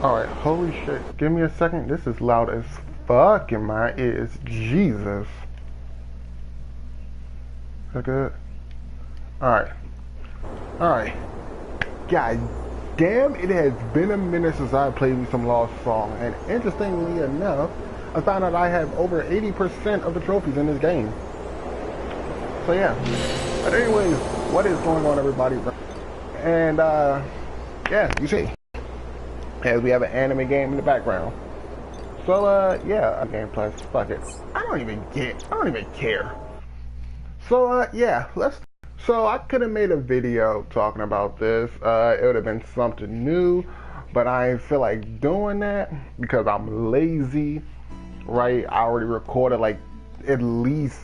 Alright, holy shit. Give me a second. This is loud as fuck in my ears. Jesus. Is that good? Alright. Alright. God damn, it has been a minute since I played me some Lost Song. And interestingly enough, I found out I have over 80% of the trophies in this game. So yeah. But anyways, what is going on, everybody? And yeah, you see. As we have an anime game in the background. So yeah, Game Plus, fuck it. I don't even care. So yeah, so I could have made a video talking about this. It would have been something new, but I feel like doing that because I'm lazy, right? I already recorded like at least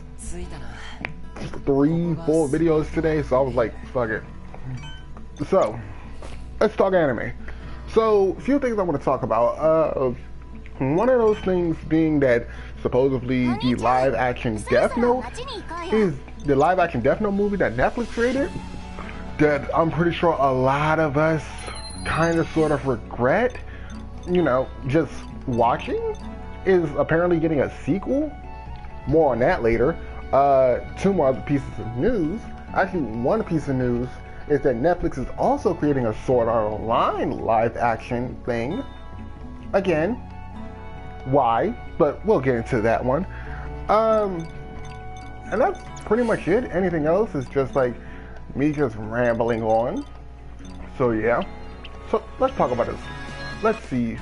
3-4 videos today, so I was like, fuck it. So let's talk anime. So, a few things I want to talk about. One of those things being that supposedly the live-action Death Note is the live-action Death Note movie that Netflix created. That I'm pretty sure a lot of us kind of sort of regret, you know, just watching, is apparently getting a sequel. More on that later. Two more other pieces of news. Actually, one piece of news is that Netflix is also creating a Sword Art Online live-action thing. Again, why? But we'll get into that one. And that's pretty much it. Anything else is just like me just rambling on. So yeah. So let's talk about this. Let's see.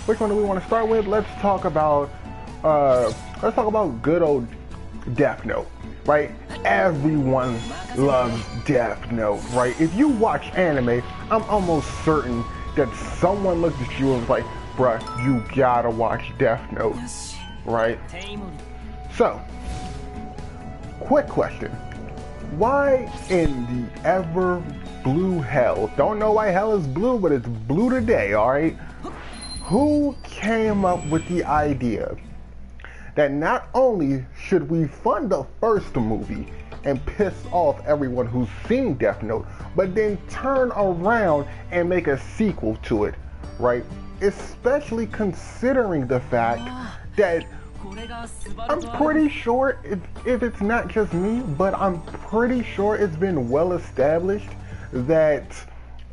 Which one do we want to start with? Let's talk about good old Death Note. Right? Everyone loves Death Note, right? If you watch anime, I'm almost certain that someone looked at you and was like, bruh, you gotta watch Death Note, right? So, quick question. Why in the ever blue hell, don't know why hell is blue, but it's blue today, alright? Who came up with the idea that not only should we fund the first movie and piss off everyone who's seen Death Note, but then turn around and make a sequel to it, right? Especially considering the fact that I'm pretty sure, if it's not just me, but I'm pretty sure it's been well established that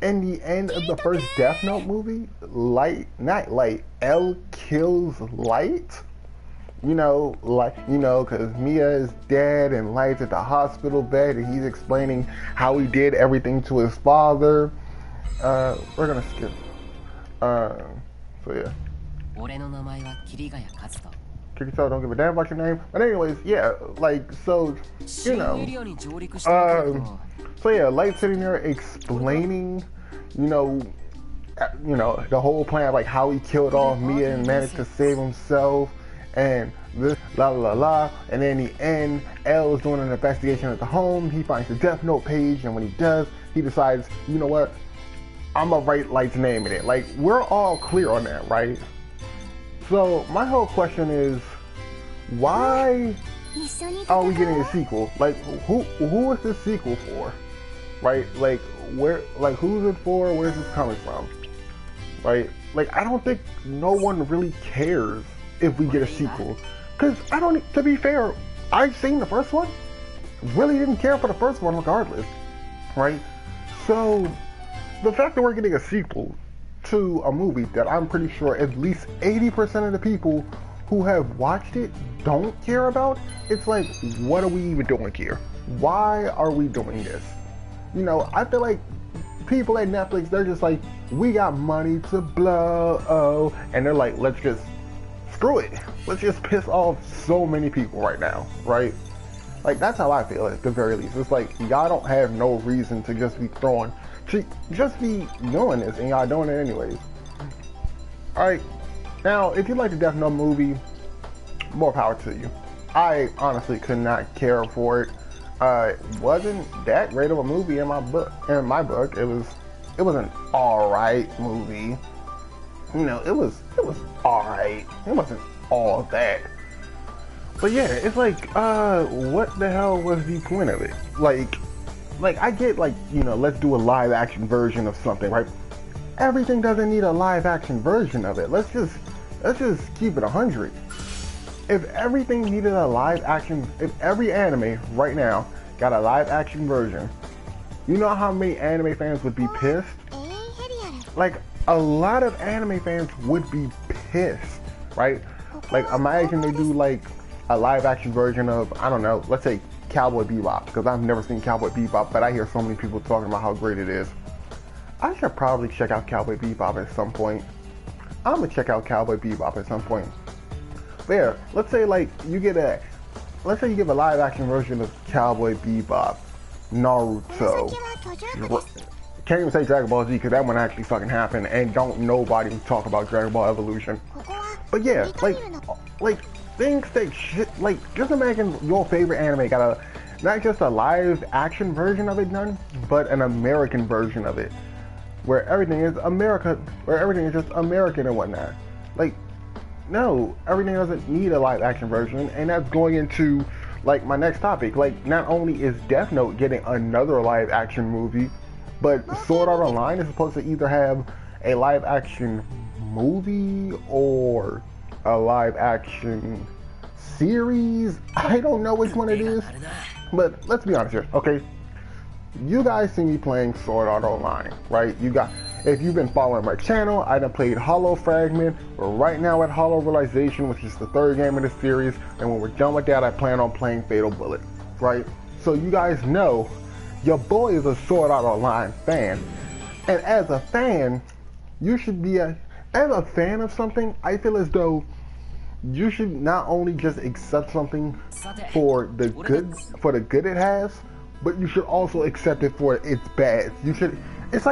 in the end of the first Death Note movie, L kills Light. You know, because Mia is dead and Light's at the hospital bed and he's explaining how he did everything to his father. We're gonna skip. So yeah. Kirito, don't give a damn about your name. But anyways, yeah, like, so, you know. So yeah, Light sitting there explaining, you know, the whole plan, like how he killed off Mia and managed to save himself. And this la la la, and then in the end, L is doing an investigation at the home. He finds the Death Note page, and when he does, he decides, you know what, I'm gonna write Light's name in it. Like, we're all clear on that, right? So my whole question is, why are we getting a sequel? Like, who is this sequel for? Right? Like, where? Like, who's it for? Where's this coming from? Right? Like, I don't think no one really cares if we get a sequel, because to be fair, I've seen the first one, really didn't care for the first one regardless, right? So the fact that we're getting a sequel to a movie that I'm pretty sure at least 80% of the people who have watched it don't care about, it's like, what are we even doing here? Why are we doing this? You know, I feel like people at Netflix, they're just like, we got money to blow, and they're like, let's just screw it. Let's just piss off so many people right now, right? Like, that's how I feel at the very least. It's like, y'all don't have no reason to just be doing this, and y'all doing it anyways. Alright, now, if you like the Death Note movie, more power to you. I honestly could not care for it. It wasn't that great of a movie in my book. It was an alright movie. You know, it was alright. It wasn't all that. But yeah, it's like, what the hell was the point of it? Like I get, like, you know, let's do a live action version of something, right? everything doesn't need a live action version of it. Let's just keep it 100. If everything needed a live action, if every anime right now got a live action version, you know how many anime fans would be pissed? Like, a lot of anime fans would be pissed, right? Like, imagine they do like a live action version of, I don't know, let's say Cowboy Bebop, because I've never seen Cowboy Bebop, but I hear so many people talking about how great it is. I should probably check out Cowboy Bebop at some point. I'm gonna check out Cowboy Bebop at some point. But yeah, let's say like you give a live action version of Cowboy Bebop, Naruto. Can't even say Dragon Ball Z because that one actually fucking happened, and don't nobody talk about Dragon Ball Evolution. But yeah, like things that shit, like just imagine your favorite anime got not just a live action version of it done, but an American version of it, where everything is America, where everything is just American and whatnot. Like, no, everything doesn't need a live action version, and that's going into like my next topic. Like, not only is Death Note getting another live action movie, but Sword Art Online is supposed to either have a live action movie or a live action series. I don't know which one it is, but let's be honest here, okay? You guys see me playing Sword Art Online, right? If you've been following my channel, I done played Hollow Fragment. We're right now at Hollow Realization, which is the third game in the series, and when we're done with that, I plan on playing Fatal Bullet, right? So you guys know your boy is a Sword Art Online fan, and as a fan, you should be as a fan of something, I feel as though you should not only just accept something for the good it has, but you should also accept it for its bad. It's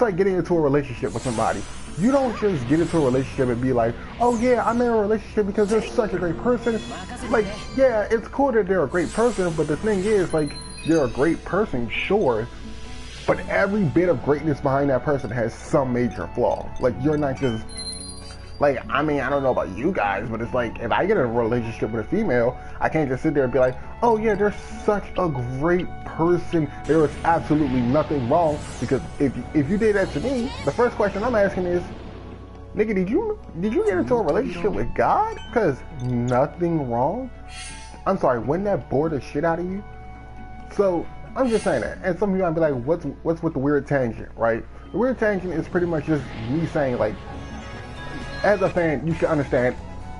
like getting into a relationship with somebody. You don't just get into a relationship and be like, oh yeah, I'm in a relationship because they're such a great person. Like, yeah, it's cool that they're a great person, but the thing is, like, you're a great person, sure, but every bit of greatness behind that person has some major flaw. Like, you're not just, like, I mean, I don't know about you guys, but it's like, if I get in a relationship with a female, I can't just sit there and be like, oh yeah, they're such a great person, there is absolutely nothing wrong, because if you did that to me, the first question I'm asking is, nigga, did you get into a relationship with God? Because nothing wrong? I'm sorry, wouldn't that bore the shit out of you? So, I'm just saying that, and some of you might be like, what's with the weird tangent, right? The weird tangent is pretty much just me saying, like, as a fan, you should understand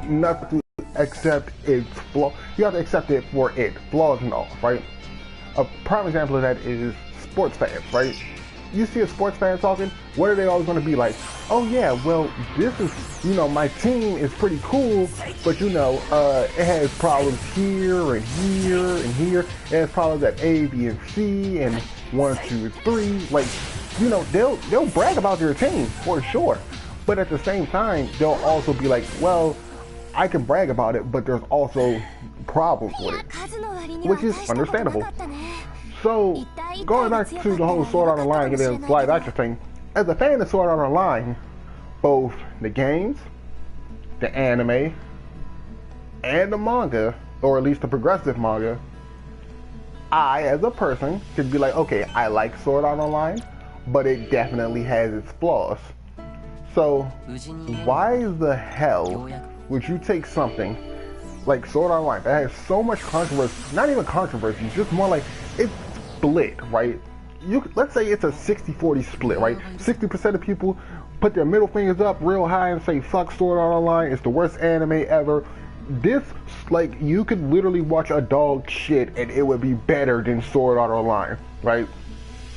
nothing to accept its flaw. You have to accept it for its flaws and all, right? A prime example of that is sports fans, right? You see a sports fan talking, what are they always going to be like? Oh yeah, well, this is, you know, my team is pretty cool, but you know, it has problems here and here and here. It has problems at A, B, and C, and 1, 2, 3. Like, you know, they'll brag about their team for sure, but at the same time, they'll also be like, well, I can brag about it, but there's also problems with it, which is understandable. So, going back to the whole Sword Art Online and then live action thing, as a fan of Sword Art Online, both the games, the anime, and the manga, or at least the progressive manga, I, as a person, could be like, okay, I like Sword Art Online, but it definitely has its flaws. So, why the hell would you take something like Sword Art Online that has so much controversy, not even controversy, just more like, it's split, right? Let's say it's a 60-40 split, right? 60% of people put their middle fingers up real high and say, fuck Sword Art Online, it's the worst anime ever. This, like, you could literally watch a dog shit and it would be better than Sword Art Online, right?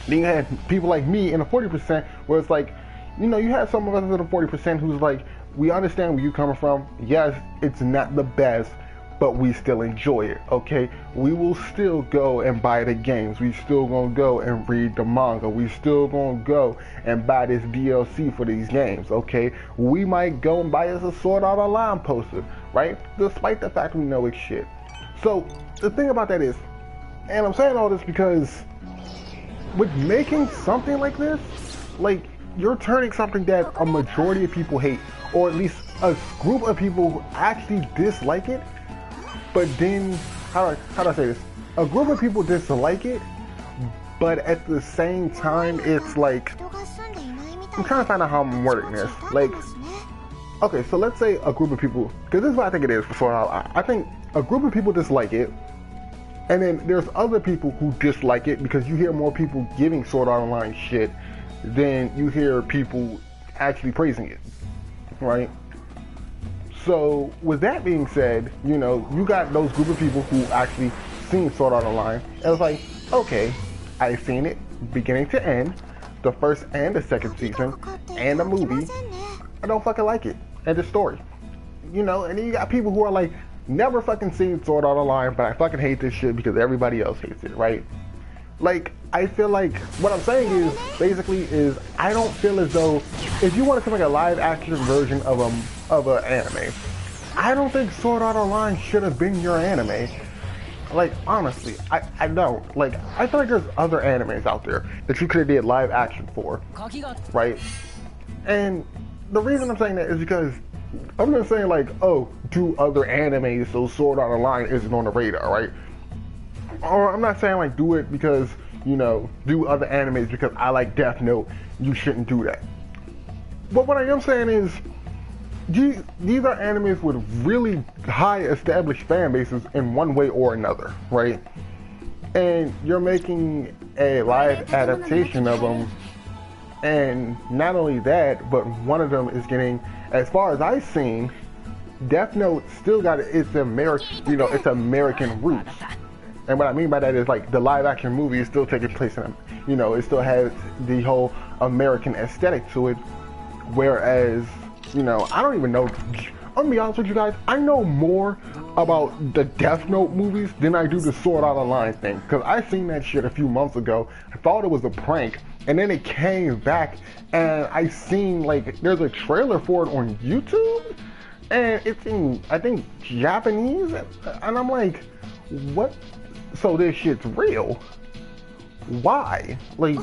Then you had people like me in the 40% where it's like, you know, you have some of us in the 40% who's like, we understand where you're coming from. Yes, it's not the best, but we still enjoy it, okay? We will still go and buy the games. We still gonna go and read the manga. We still gonna go and buy this DLC for these games, okay? We might go and buy us a Sword Art Online poster, right? Despite the fact we know it's shit. So, the thing about that is, and I'm saying all this because with making something like this, like, you're turning something that a majority of people hate, or at least a group of people who actually dislike it, but then, how do I say this? A group of people dislike it, but at the same time, it's like, I'm trying to find out how I'm wording this. Like, okay, so let's say a group of people, because this is what I think it is. For I think a group of people dislike it, and then there's other people who dislike it because you hear more people giving Sword Art Online shit than you hear people actually praising it, right? So with that being said, you know, you got those group of people who actually seen Sword Art Online, and it's like, okay, I've seen it beginning to end, the first and the second season, and the movie. I don't fucking like it. And the story. You know, and then you got people who are like, never fucking seen Sword Art Online, but I fucking hate this shit because everybody else hates it, right? Like, I feel like, what I'm saying is, basically is, I don't feel as though, if you wanted to make a live action version of an anime, I don't think Sword Art Online should have been your anime. Like, honestly, I don't. Like, I feel like there's other animes out there that you could have did live action for, right? And the reason I'm saying that is because I'm not saying like, oh, do other animes so Sword Art Online isn't on the radar, right? Or I'm not saying like do it because, you know, do other animes because I like Death Note. You shouldn't do that. But what I am saying is, these are animes with really high established fan bases in one way or another, right? And you're making a live adaptation of them, and not only that, but one of them is getting, as far as I've seen, Death Note still got its American, you know, its American roots. And what I mean by that is like the live action movie is still taking place in, you know, it still has the whole American aesthetic to it, whereas, you know, I don't even know, I'm gonna be honest with you guys, I know more about the Death Note movies than I do the Sword Art Online thing, because I seen that shit a few months ago. I thought it was a prank, and then it came back, and I seen, like, there's a trailer for it on YouTube, and it's in, I think, Japanese, and I'm like, what? So this shit's real? Why? Like,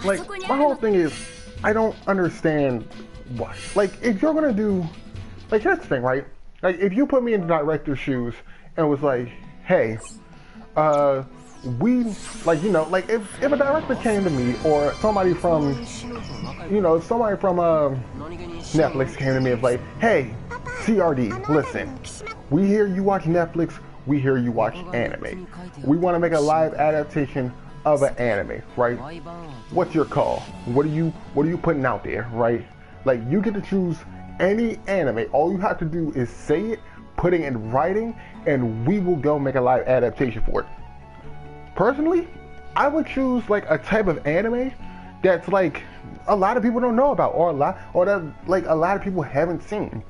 my whole thing is, I don't understand why. Like, if you're gonna do, like, here's the thing, right? Like, if you put me in the director's shoes and was like, hey, we, like, you know, like, if a director came to me, or somebody from, you know, somebody from Netflix came to me and was like, hey, CRD, listen, we hear you watch Netflix, we hear you watch anime. We want to make a live adaptation of an anime, right? What's your call? What are you putting out there, right? Like, you get to choose any anime. All you have to do is say it, put it in writing, and we will go make a live adaptation for it. Personally, I would choose like a type of anime that's like a lot of people don't know about, or that like a lot of people haven't seen,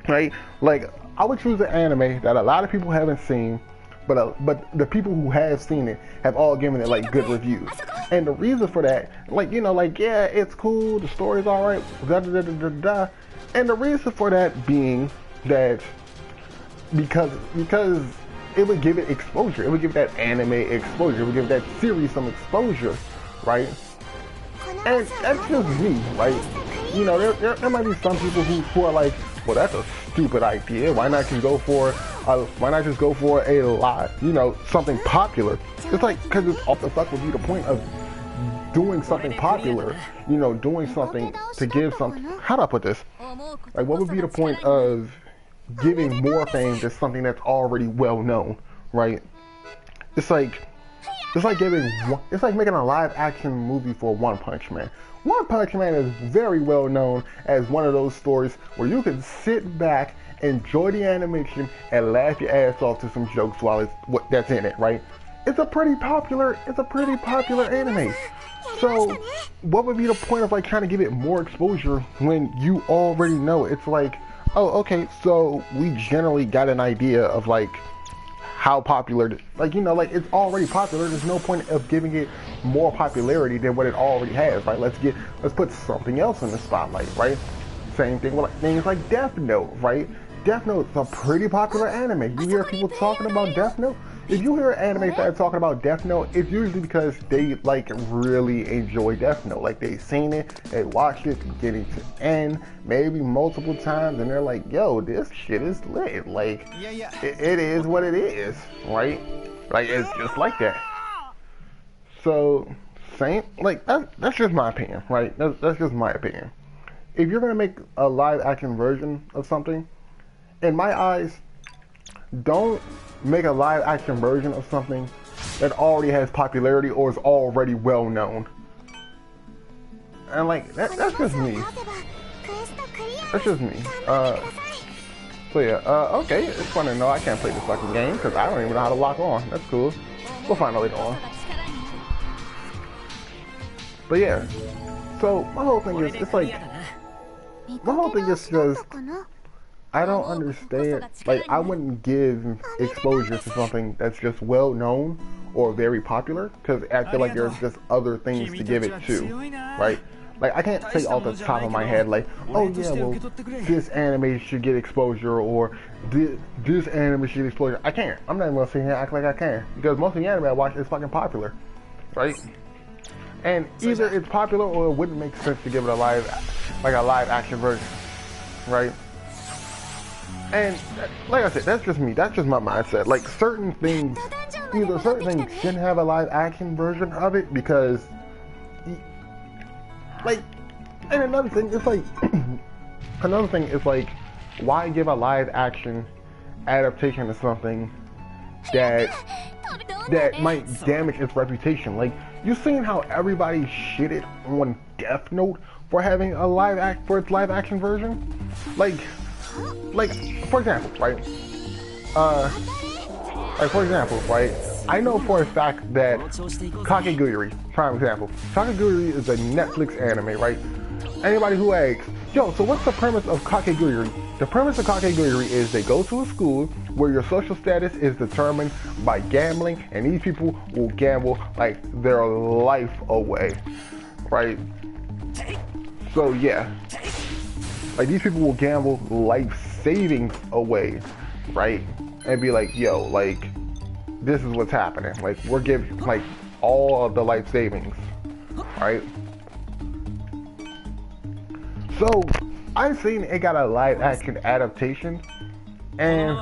right? Like, I would choose an anime that a lot of people haven't seen, but the people who have seen it have all given it like good reviews. And the reason for that, like, you know, like, yeah, it's cool, the story's alright, da da da da da. And the reason for that being that because it would give it exposure, it would give that anime exposure, it would give that series some exposure, right? And that's just me, right? You know, there might be some people who are like, well, that's a stupid idea. Why not just go for a lot, you know, something popular? It's like, because it's off the fuck would be the point of doing something popular, you know, doing something to give something. How do I put this? Like, what would be the point of giving more fame to something that's already well known, right? It's like making a live action movie for One Punch Man. One Punch Man is very well known as one of those stories where you can sit back, enjoy the animation, and laugh your ass off to some jokes while that's in it, right? It's a pretty popular anime. So what would be the point of like trying to give it more exposure when you already know? It's like, oh, okay, so we generally got an idea of like how popular, like, you know, like, it's already popular. There's no point of giving it more popularity than what it already has, right? Let's put something else in the spotlight, right? Same thing with like, things like Death Note, right? Death Note's a pretty popular anime. You hear people talking about Death Note? If you hear an anime fan talking about Death Note, it's usually because they like really enjoy Death Note. Like, they've seen it, they watched it beginning to end, maybe multiple times, and they're like, yo, this shit is lit. Like, it is what it is, right? Like, it's just like that. So saying, like, that's just my opinion, right? That's just my opinion. If you're gonna make a live action version of something, in my eyes, don't make a live action version of something that already has popularity or is already well known. And like that's just me. That's just me. So yeah, okay, it's fun to know I can't play this fucking game because I don't even know how to lock on. That's cool. We'll find out later on. But yeah, so my whole thing is, it's like, my whole thing is just, I don't understand, like, I wouldn't give exposure to something that's just well known or very popular, because I feel like there's just other things to give it to, right? Like, I can't say off the top of my head, like, oh yeah, well, this anime should get exposure, or this anime should get exposure. I can't. I'm not even gonna sit here and act like I can, because most of the anime I watch is fucking popular, right? And either it's popular or it wouldn't make sense to give it a live action version, right? And like I said, that's just me. That's just my mindset. Like certain things shouldn't have a live action version of it because, like, and another thing is like, why give a live action adaptation to something that might damage its reputation? Like, you seen how everybody shitted on Death Note for having a for its live action version? Like for example, right? I know for a fact that Kakegurui, prime example, Kakegurui is a Netflix anime, right? Anybody who asks, yo, so what's the premise of Kakegurui? The premise of Kakegurui is they go to a school where your social status is determined by gambling, and these people will gamble like their life away, right? So yeah, like these people will gamble life savings away, right? And be like, yo, like, this is what's happening. Like, we're giving like all of the life savings, right? So I've seen it got a live action adaptation, and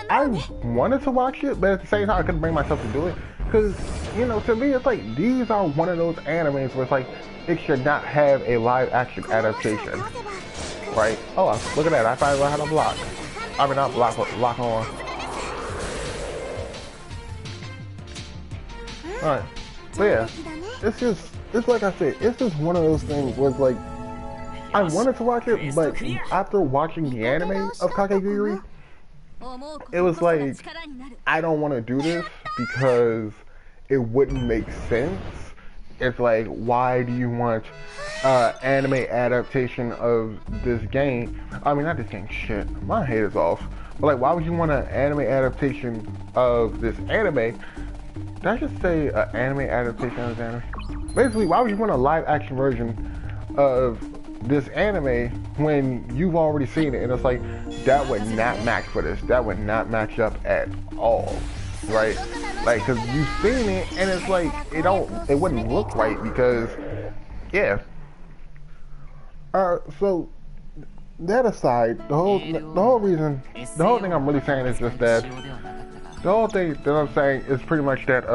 I wanted to watch it, but at the same time I couldn't bring myself to do it, because, you know, to me it's like, these are one of those animes where it's like, it should not have a live action adaptation, right? Oh, look at that, I finally learned how to block. I mean, not block, but lock on. Alright, so yeah, it's like I said, it's just one of those things where it's like, I wanted to watch it, but after watching the anime of Kakegurui, it was like, I don't want to do this because it wouldn't make sense. It's like, why do you want anime adaptation of this game? I mean, not this game, shit, my head is off. But like, why would you want an anime adaptation of this anime? Did I just say an anime adaptation of this anime? Basically, why would you want a live action version of this anime when you've already seen it? And it's like, that would not match for this. That would not match up at all, right? Like, cause you've seen it and it's like, it wouldn't look right because, yeah. So that aside, the whole thing I'm really saying is just that, the whole thing that I'm saying is pretty much that,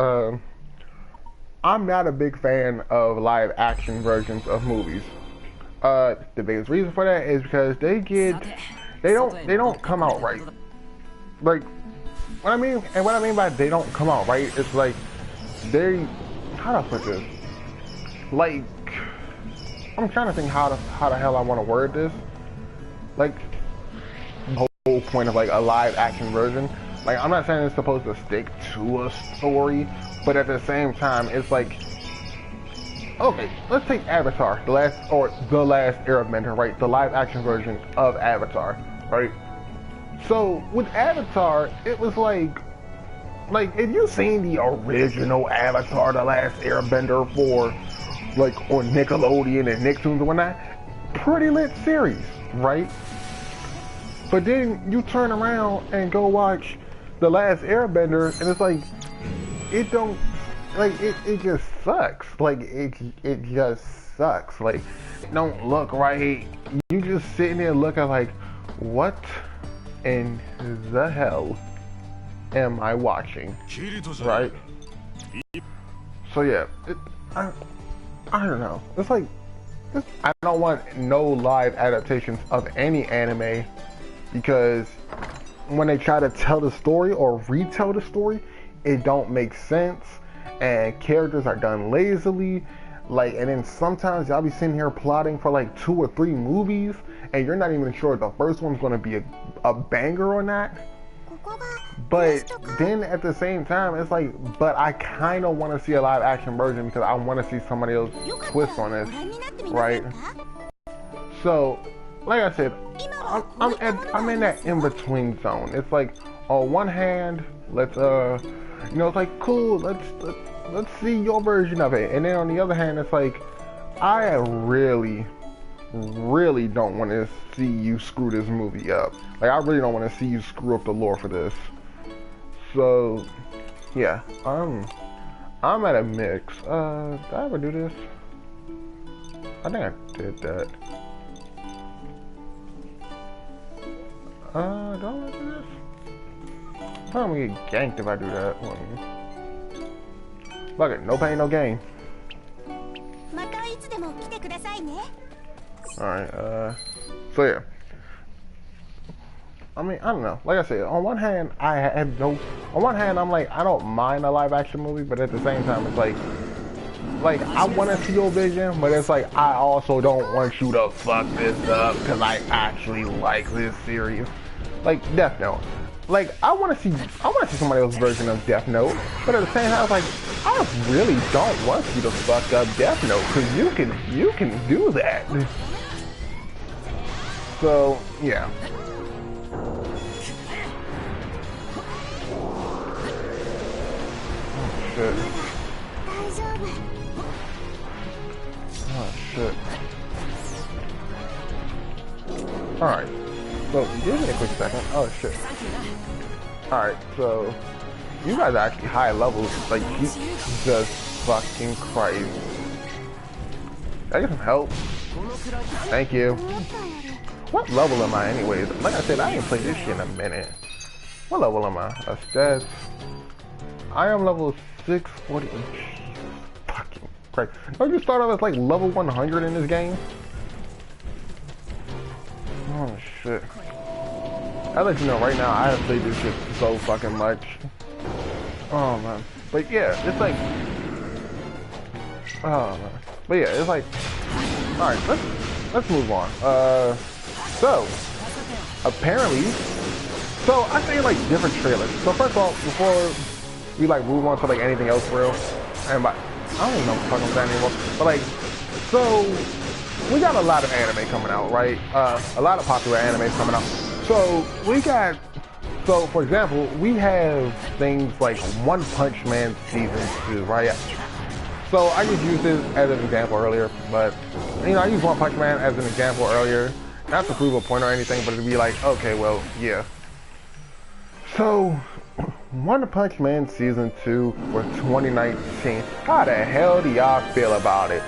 I'm not a big fan of live action versions of movies. The biggest reason for that is because they don't come out right. Like, what I mean by they don't come out right, it's like, how do I put this? Like, I'm trying to think how the hell I want to word this. Like, the whole point of like a live action version, like, I'm not saying it's supposed to stick to a story, but at the same time, it's like, okay, let's take Avatar, the last Airbender, right? The live action version of Avatar, right? So with Avatar, it was like if you've seen the original Avatar, the last Airbender for like on Nickelodeon and Nicktoons and whatnot, pretty lit series, right? But then you turn around and go watch the last Airbender, and it's like, it don't. Like, it just sucks. Like, it just sucks. Like, it don't look right. You just sitting there looking like, what in the hell am I watching? Right? So yeah, I don't know. It's like, I don't want no live adaptations of any anime because when they try to tell the story or retell the story, it don't make sense and characters are done lazily. Like, and then sometimes y'all be sitting here plotting for like 2 or 3 movies and you're not even sure if the first one's gonna be a banger or not. But then at the same time, it's like, but I kind of want to see a live action version because I want to see somebody else twist on this, right? So, like I said, I'm in that in-between zone. It's like, on one hand, let's you know, it's like, cool, let's see your version of it, and then on the other hand, it's like, I really don't want to see you screw this movie up. Like, I really don't want to see you screw up the lore for this. So, yeah, I'm at a mix. Did I ever do this? I think I did that. Do I want to do this? I'm probably gonna get ganked if I do that. Fuck it, no pain, no gain. Alright, so yeah. I mean, I don't know. Like I said, on one hand, on one hand, I'm like, I don't mind a live action movie, but at the same time, it's like I want to see your vision, but it's like, I also don't want you to fuck this up, because I actually like this series. Like, Death Note. Like, I want to see somebody else's version of Death Note, but at the same time, it's like, I really don't want you to fuck up Death Note, because you can do that. So, yeah. Oh, shit. Oh, shit. Alright. So, give me a quick second. Oh, shit. Alright, so, you guys are actually high levels. Like, Jesus fucking Christ. Can I get some help? Thank you. What level am I anyways? Like I said, I ain't played this shit in a minute. What level am I? Stats. I am level 640. Fucking Christ. Don't you start off as like level 100 in this game? Oh shit. I'll let you know right now, I have played this shit so fucking much. Oh man. But yeah, it's like, oh man. But yeah, it's like, alright, let's move on. So, apparently, so I say like different trailers. So first of all, before we like move on to like anything else for real, and I don't even know what the fuck I'm saying anymore, but like, so, we got a lot of anime coming out, right? A lot of popular anime coming out. So, so for example, we have things like One Punch Man Season 2, right? So, I just used this as an example earlier, but, you know, I used One Punch Man as an example earlier. Not to prove a point or anything, but it'd be like, okay, well, yeah. So, One Punch Man Season 2 for 2019. How the hell do y'all feel about it?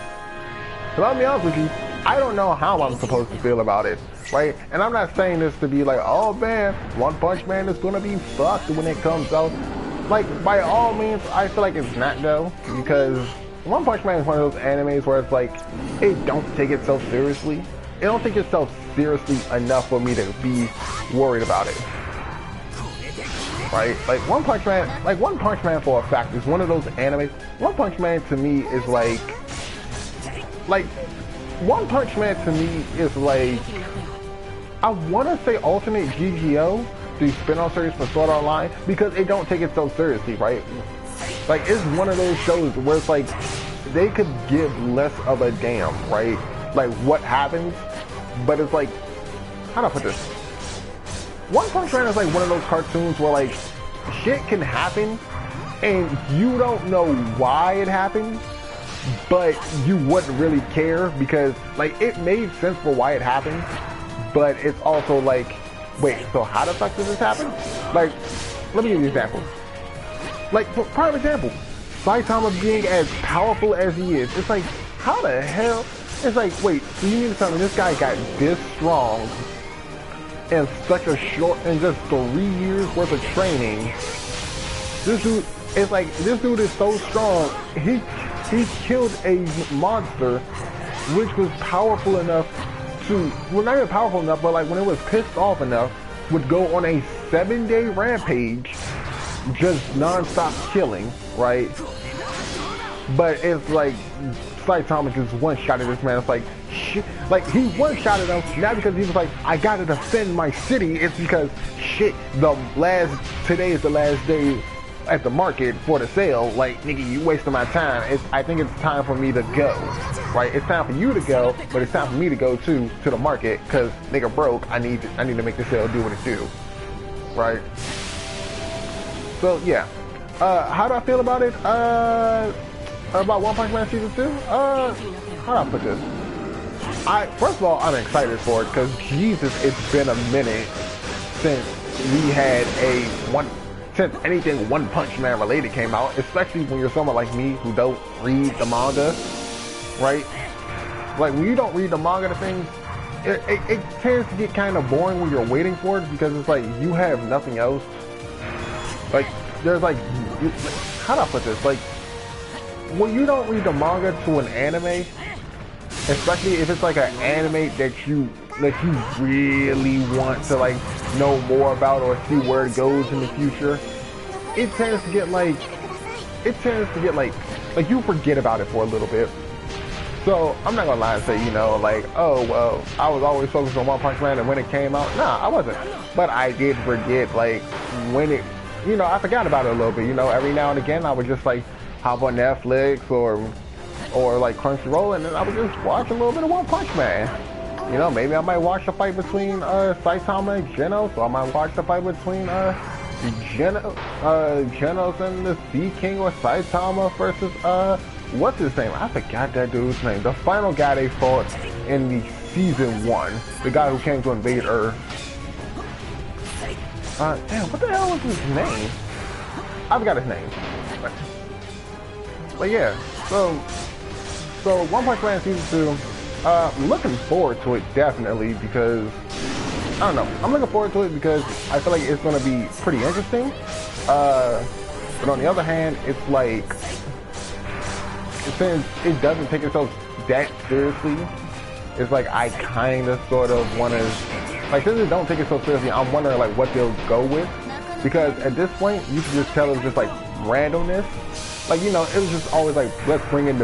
So I'll be honest with you, I don't know how I'm supposed to feel about it, right? And I'm not saying this to be like, oh man, One Punch Man is gonna be fucked when it comes out. Like, by all means, I feel like it's not though, because One Punch Man is one of those animes where it's like, it don't take itself seriously. It don't take itself seriously enough for me to be worried about it. Right? Like One Punch Man for a fact is one of those animes. One Punch Man to me is like One Punch Man to me is like, I want to say alternate GGO, the spin-off series for Sword Art Online, because it don't take itself seriously, right? Like, it's one of those shows where it's like, they could give less of a damn, right? Like, what happens, but it's like, how do I put this? One Punch Man is like one of those cartoons where like, shit can happen, and you don't know why it happened, but you wouldn't really care because like it made sense for why it happened, but it's also like, wait, so how the fuck does this happen? Like, let me give you an example. Like, for prime example, Saitama being as powerful as he is, it's like, how the hell? It's like, wait, so you mean to tell me this guy got this strong in such a short, in just 3 years worth of training? This dude, it's like this dude is so strong. He killed a monster which was powerful enough to, well, not even powerful enough, but like when it was pissed off enough, would go on a 7-day rampage, just non-stop killing, right? But it's like Saitama just one-shotted this man. It's like shit. Like he one-shotted him not because he was like, I gotta defend my city. It's because shit. Today is the last day at the market for the sale. Like nigga, you wasting my time. I think it's time for me to go. Right? It's time for you to go, but it's time for me to go too to the market because nigga broke. I need to make the sale do what it do. Right? So yeah. How do I feel about it? About One Punch Man Season 2? How do I put this? First of all, I'm excited for it because Jesus, it's been a minute since we had since anything One Punch Man related came out, especially when you're someone like me who don't read the manga, right? Like when you don't read the manga to things, it tends to get kind of boring when you're waiting for it because it's like you have nothing else. Like there's like, how do I put this? Like when you don't read the manga to an anime, especially if it's like an anime that you really want to like know more about or see where it goes in the future, it tends to get like you forget about it for a little bit. So I'm not gonna lie and say, you know, like, oh well, I was always focused on One Punch Man and when it came out, nah, I wasn't. But I did forget like when it, you know, I forgot about it a little bit. You know, every now and again I would just like hop on Netflix or like Crunchyroll and then I would just watch a little bit of One Punch Man. You know, maybe I might watch the fight between Saitama and Genos, or I might watch the fight between Genos and the Sea King, or Saitama versus what's his name? I forgot that dude's name. The final guy they fought in the season 1, the guy who came to invade Earth. Damn, what the hell was his name? I forgot his name. But yeah, so One Punch Man Season 2, I'm looking forward to it definitely because, I don't know, I'm looking forward to it because I feel like it's going to be pretty interesting, but on the other hand, it's like, since it doesn't take itself that seriously, it's like I kind of sort of want to, like since it don't take it so seriously, I'm wondering like what they'll go with, because at this point, you can just tell it's just like randomness. Like, you know, it was just always like, let's bring in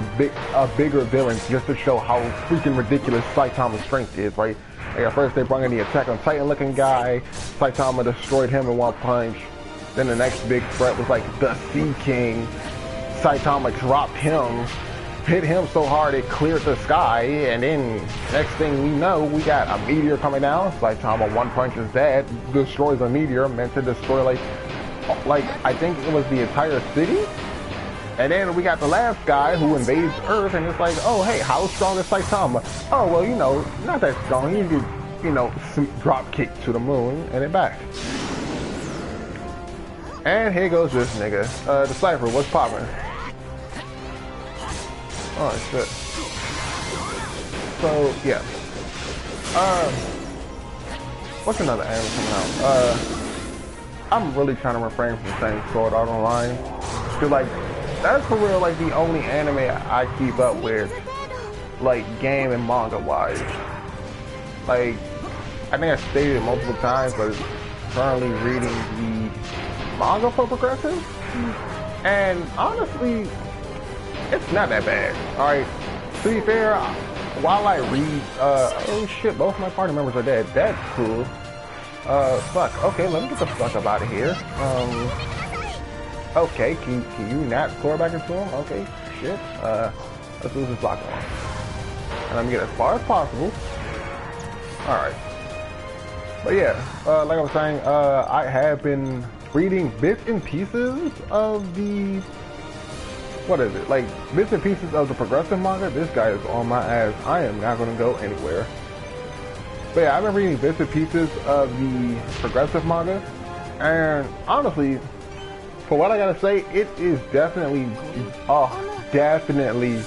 bigger villains just to show how freaking ridiculous Saitama's strength is, right? Like at first they brought in the Attack on Titan looking guy, Saitama destroyed him in one punch. Then the next big threat was like the Sea King. Saitama dropped him, hit him so hard it cleared the sky, and then next thing we know, we got a meteor coming down. Saitama one punches that, destroys a meteor meant to destroy like I think it was the entire city. And then we got the last guy who invades Earth, and it's like, oh, hey, how strong is Saitama? Oh, well, you know, not that strong. He can, you know, drop kick to the moon and then back. And here goes this nigga. The Cypher, what's poppin'? Oh, shit. So, yeah. What's another anime coming out? I'm really trying to refrain from saying Sword Art Online. Cause, like, that's for real, like, the only anime I keep up with, like, game and manga-wise. Like, I think I stated it multiple times, but currently reading the manga for Progressive. And honestly, it's not that bad. Alright, to be fair, while I read, oh shit, both my party members are dead. That's cool. Fuck, okay, let me get the fuck up out of here. Okay, can you not score back into him? Okay, shit. Let's lose this block on. And let me get as far as possible. Alright. But yeah, like I was saying, I have been reading bits and pieces of the, what is it? Like, bits and pieces of the Progressive manga. This guy is on my ass. I am not going to go anywhere. But yeah, I've been reading bits and pieces of the Progressive manga. And honestly, for what I gotta say, it is definitely, definitely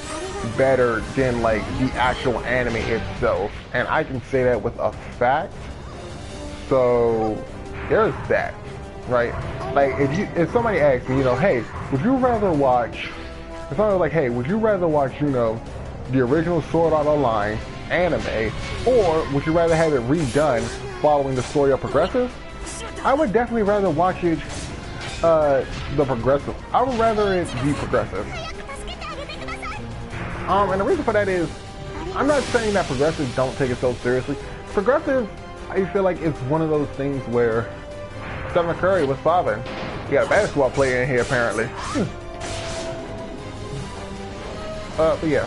better than like the actual anime itself, and I can say that with a fact. So there's that, right? Like if somebody asks me, you know, hey, would you rather watch, it's not like, hey, would you rather watch, you know, the original Sword Art Online anime, or would you rather have it redone following the story of Progressive? I would definitely rather watch it, the Progressive. I would rather it be Progressive. And the reason for that is, I'm not saying that Progressive don't take it so seriously. Progressive, I feel like it's one of those things where Steph Curry was father. You got a basketball player in here apparently. But yeah.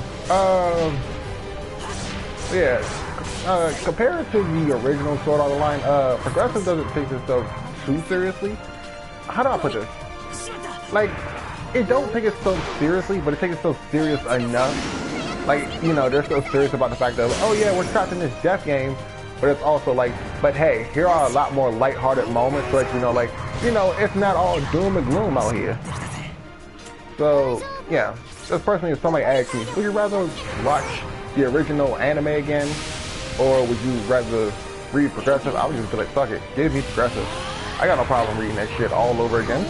Compared to the original Sword Art Online, Progressive doesn't take itself too seriously. How do I put this? Like, it don't take it so seriously, but it takes it so serious enough. Like, you know, they're so serious about the fact that, oh yeah, we're trapped in this death game, but it's also like, but hey, here are a lot more lighthearted moments, so that, you know, like, you know, it's not all doom and gloom out here. So, yeah. Just personally, if somebody asks me, would you rather watch the original anime again, or would you rather read Progressive? I would just be like, fuck it, give me Progressive. I got no problem reading that shit all over again.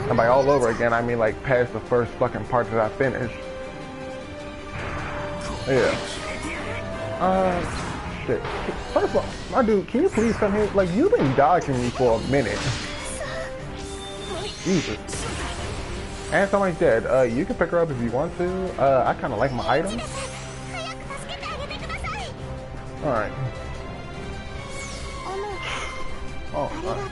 And by all over again, I mean like past the first fucking part that I finished. Yeah. Shit. First of all, my dude, can you please come here? Like, you've been dodging me for a minute. Jesus. And somebody's dead. You can pick her up if you want to. I kind of like my items. Alright. Oh, alright.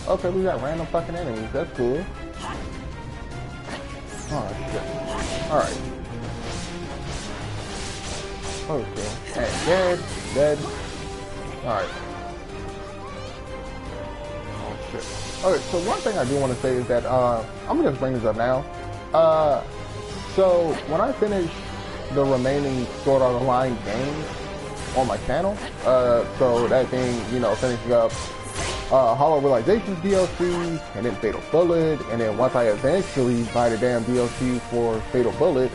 Okay, we got random fucking enemies. That's cool. Oh, shit. Alright. Okay. And dead. Dead. Alright. Oh, shit. Okay, so one thing I do want to say is that, I'm gonna just bring this up now. So, when I finish the remaining Sword Art Online games on my channel, so that thing, you know, finishing up Hollow Realizations DLC, and then Fatal Bullet, and then once I eventually buy the damn DLC for Fatal Bullet,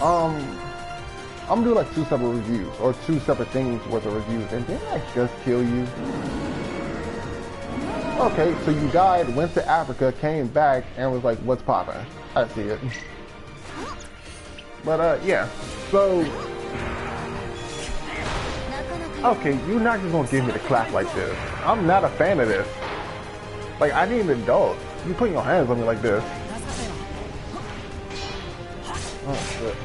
I'm gonna do like 2 separate reviews, or 2 separate things worth of reviews, and didn't I just kill you? Okay, so you died, went to Africa, came back, and was like, what's poppin'? I see it. But yeah, so... Okay, you're not just gonna give me the clap like this. I'm not a fan of this. Like, I need an adult. You putting your hands on me like this. Oh, shit.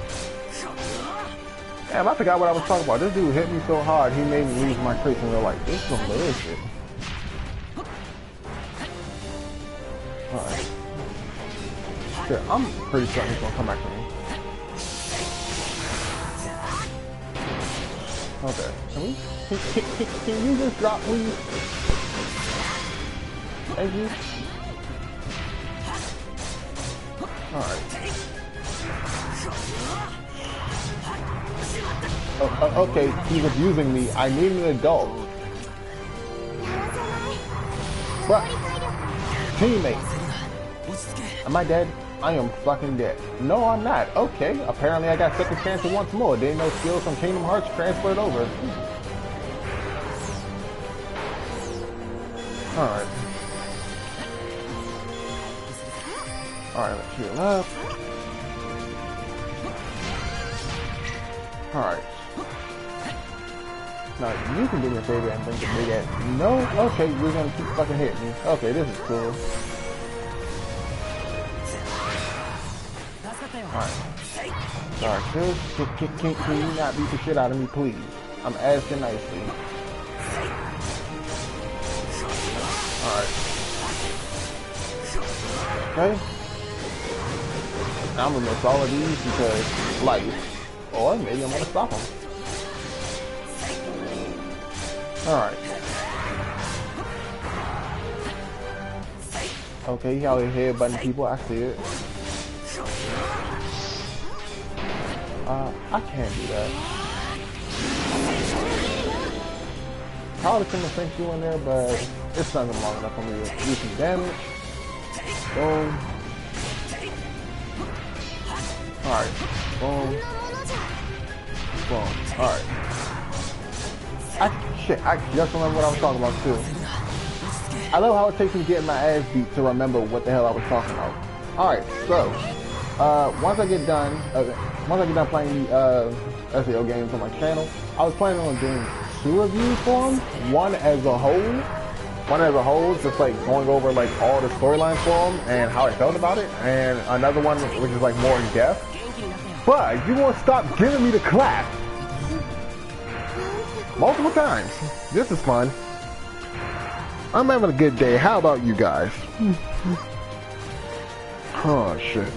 Damn, I forgot what I was talking about. This dude hit me so hard, he made me lose my trace, and they're like, this is some bullshit. Alright. Shit, I'm pretty certain he's gonna come back to me. Okay. Can you just drop, please? Thank you. Alright. Okay, he's abusing me. I need an adult. But, teammate. Am I dead? I am fucking dead. No, I'm not. Okay, apparently I got second chances once more. Didn't know skills from Kingdom Hearts transferred over. Alright. Alright, let's heal up. Alright. Now, you can do me a favor and bring the big ass. No? Okay, you're gonna keep fucking hitting me. Okay, this is cool. Alright. Sorry, sis. Can you not beat the shit out of me, please? I'm asking nicely. Alright. Okay. I'm gonna miss all of these because life. Or maybe I'm gonna stop them. Alright. Okay, he out here headbutting people, I see it. I can't do that. Probably couldn't have sent you in there, but it's not long enough for me to do some damage. Boom. Alright. Boom. Boom. Alright. Shit, I just remember what I was talking about too. I love how it takes me getting my ass beat to remember what the hell I was talking about. Alright, so once I get done playing the SEO games on my channel, I was planning on doing 2 reviews for them. One as a whole, just like going over like all the storylines for them and how I felt about it, and another one which is like more in depth. But you won't stop giving me the clap multiple times. This is fun. I'm having a good day. How about you guys? Oh shit.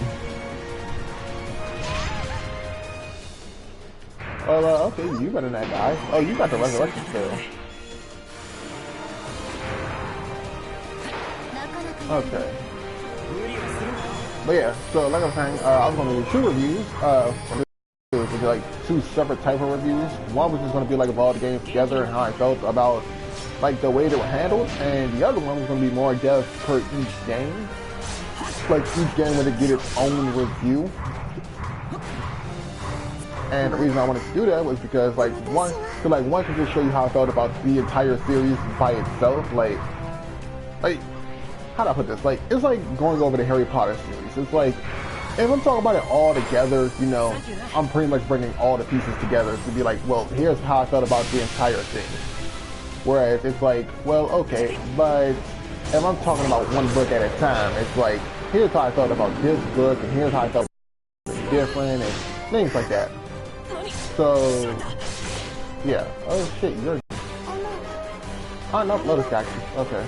Well, okay, you better not die. Oh, you got the resurrection spell. Okay. But yeah, so like I was saying, I was going to do 2 reviews. It would be like 2 separate type of reviews. One was just going to be like of all the games together and how I felt about like the way they were handled, and the other one was going to be more depth per each game. Like each game would get its own review. And the reason I wanted to do that was because like one to just show you how I felt about the entire series by itself. Like how do I put this? Like, it's like going over the Harry Potter series. It's like, if I'm talking about it all together, you know, I'm pretty much bringing all the pieces together to be like, well, here's how I felt about the entire thing. Whereas it's like, well, okay, but if I'm talking about one book at a time, it's like, here's how I felt about this book, and here's how I felt about different, and things like that. So, yeah. Oh shit, you're... Oh no, Lotus got you. Okay.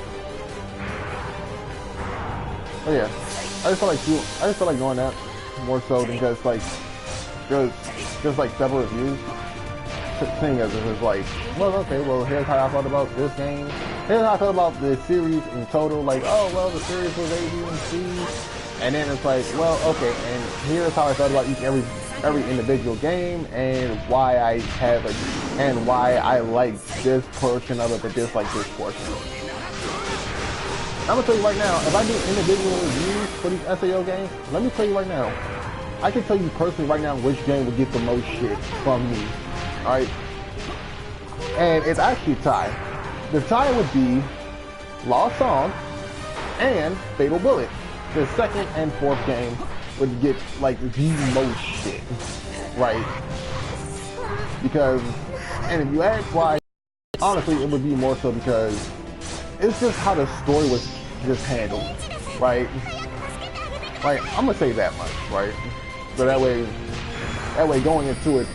Oh yeah, I just feel like going that more so than just like like several reviews. Seeing as it's like, well, okay, well here's how I felt about this game. Here's how I felt about the series in total. Like, oh well, the series was A, B, and C, and then it's like, well, okay, and here's how I felt about every individual game and why I like this portion of it but dislike this portion of it. I'm gonna tell you right now, if I do individual reviews for these SAO games, let me tell you right now, I can tell you personally right now which game would get the most shit from me. Alright? And it's actually a tie. The tie would be Lost Song and Fatal Bullet. The second and fourth game would get like the most shit. Right? Because, and if you ask why, honestly it would be more so because it's just how the story was just handled, right? Like, I'm gonna say that much, right? So that way going into it,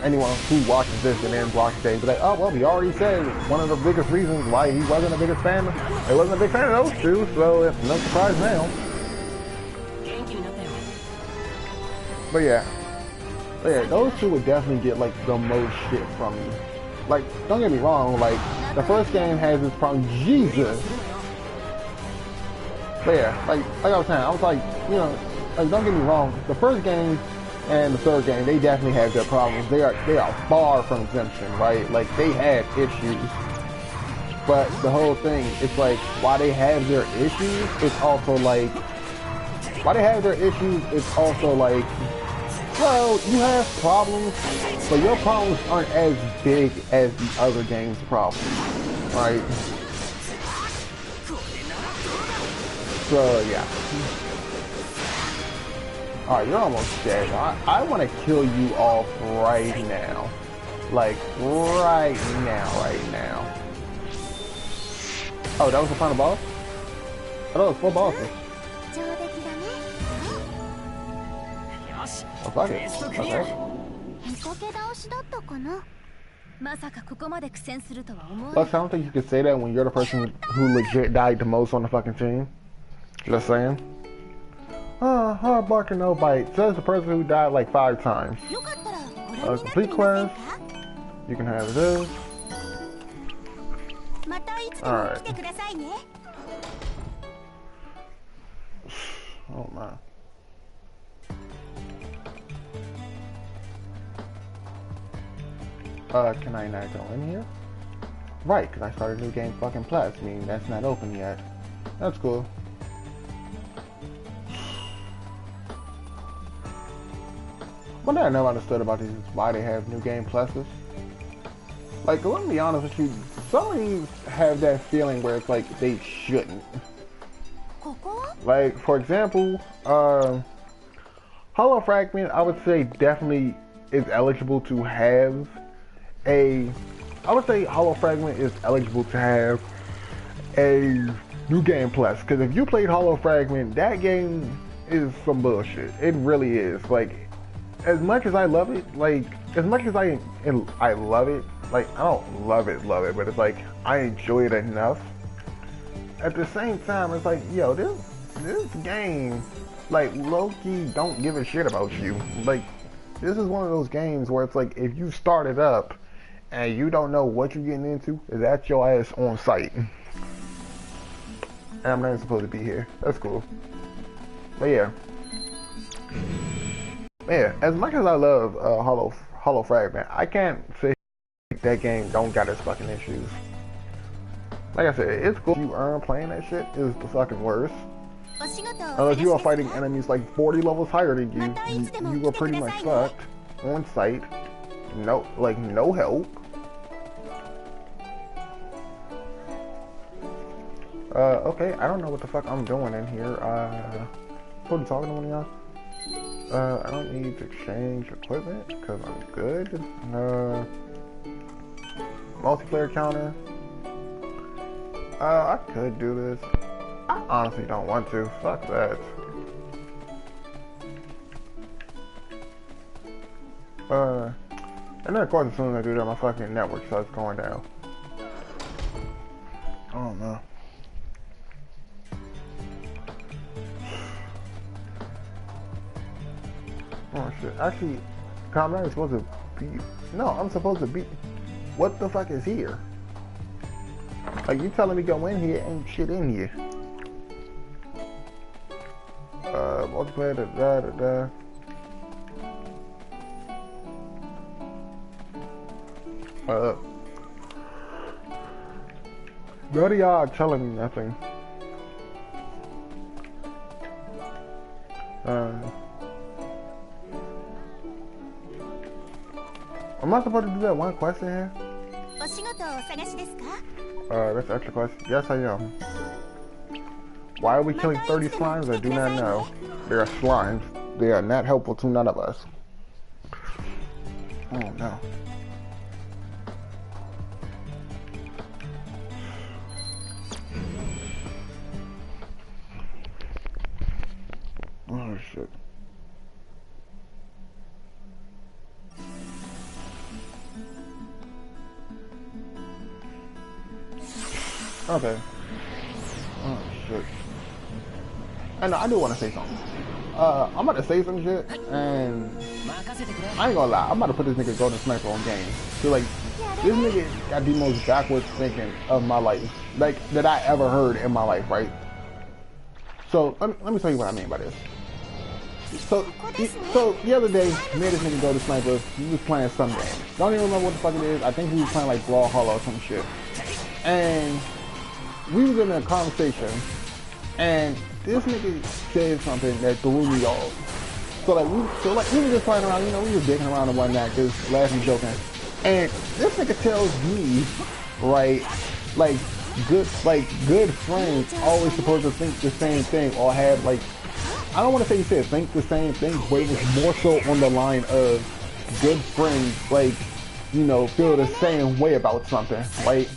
anyone who watches this and then watches it, be like, oh well, he already said one of the biggest reasons why he wasn't a biggest fan. He wasn't a big fan of those 2, so it's no surprise now. But yeah, those 2 would definitely get like the most shit from me. Like, don't get me wrong, like, the first game has its problem, Jesus! But yeah, like I was saying, I was like, you know, like, don't get me wrong, the first game and the third game, they definitely have their problems. They are far from exemption, right? Like, they have issues. But the whole thing, it's like, while they have their issues, it's also like, well, you have problems, but your problems aren't as big as the other game's problems, right? So, yeah. Alright, you're almost dead. I want to kill you off right now. Like, right now. Oh, that was the final boss? I thought it was 4 bosses. Oh, fuck it. Okay. Look, I don't think you could say that when you're the person who legit died the most on the fucking team. Just saying. Hard bark and no bite. Says the person who died like 5 times. Complete quest. You can have this. Alright. Oh my. Can I not go in here? Right, because I started New Game fucking Plus, meaning that's not open yet. That's cool. One thing I never understood about these is why they have New Game Pluses. Like, let me be honest with you, some of these have that feeling where it's like they shouldn't. Like, for example, Hollow Fragment, I would say definitely is eligible to have a... I would say Hollow Fragment is eligible to have a New Game Plus. Because if you played Hollow Fragment, that game is some bullshit. It really is. Like, as much as I love it, like, as much as I love it, like, I don't love it, but it's like, I enjoy it enough. At the same time, it's like, yo, this game, like, low-key don't give a shit about you. Like, this is one of those games where it's like, if you start it up and you don't know what you're getting into, it's at your ass on site. And I'm not even supposed to be here. That's cool. But yeah. Yeah, as much as I love Hollow Fragment, I can't say that game don't got its fucking issues. Like I said, it's cool if you earn playing that shit, is the fucking worst. Unless you are fighting enemies like 40 levels higher than you, you are pretty much fucked on sight. No, like, no help. Okay, I don't know what the fuck I'm doing in here. What are you talking to one of y'all? I don't need to change equipment because I'm good. Multiplayer counter. I could do this. I honestly don't want to. Fuck that. And then of course as soon as I do that, my fucking network starts going down. I don't know. Oh shit. Actually, I'm not supposed to be... No, I'm supposed to be... What the fuck is here? Like, you telling me go in here, ain't shit in here. Multiplayer, da. None of y'all are telling me nothing. Am I supposed to do that one question here? That's extra question. Yes, I am. Why are we killing 30 slimes? I do not know. They are slimes. They are not helpful to none of us. Oh no. Oh shit. Okay. Oh shit. And I do want to say something. I'm about to say some shit, and I ain't gonna lie. I'm about to put this nigga Golden Sniper on game. So like, this nigga got the most backwards thinking of my life, like that I ever heard in my life, right? So let me tell you what I mean by this. So the other day, me and this nigga Golden Sniper, he was playing some game. Don't even remember what the fuck it is. I think he was playing like Brawl Hollow or some shit. And we was in a conversation, and this nigga said something that threw me off. So we were just playing around, you know, we were dicking around and whatnot, just laughing, joking. And this nigga tells me, right, like good friends always supposed to think the same thing or have like, I don't want to say he said think the same thing, but it was more so on the line of good friends, like, you know, feel the same way about something, right?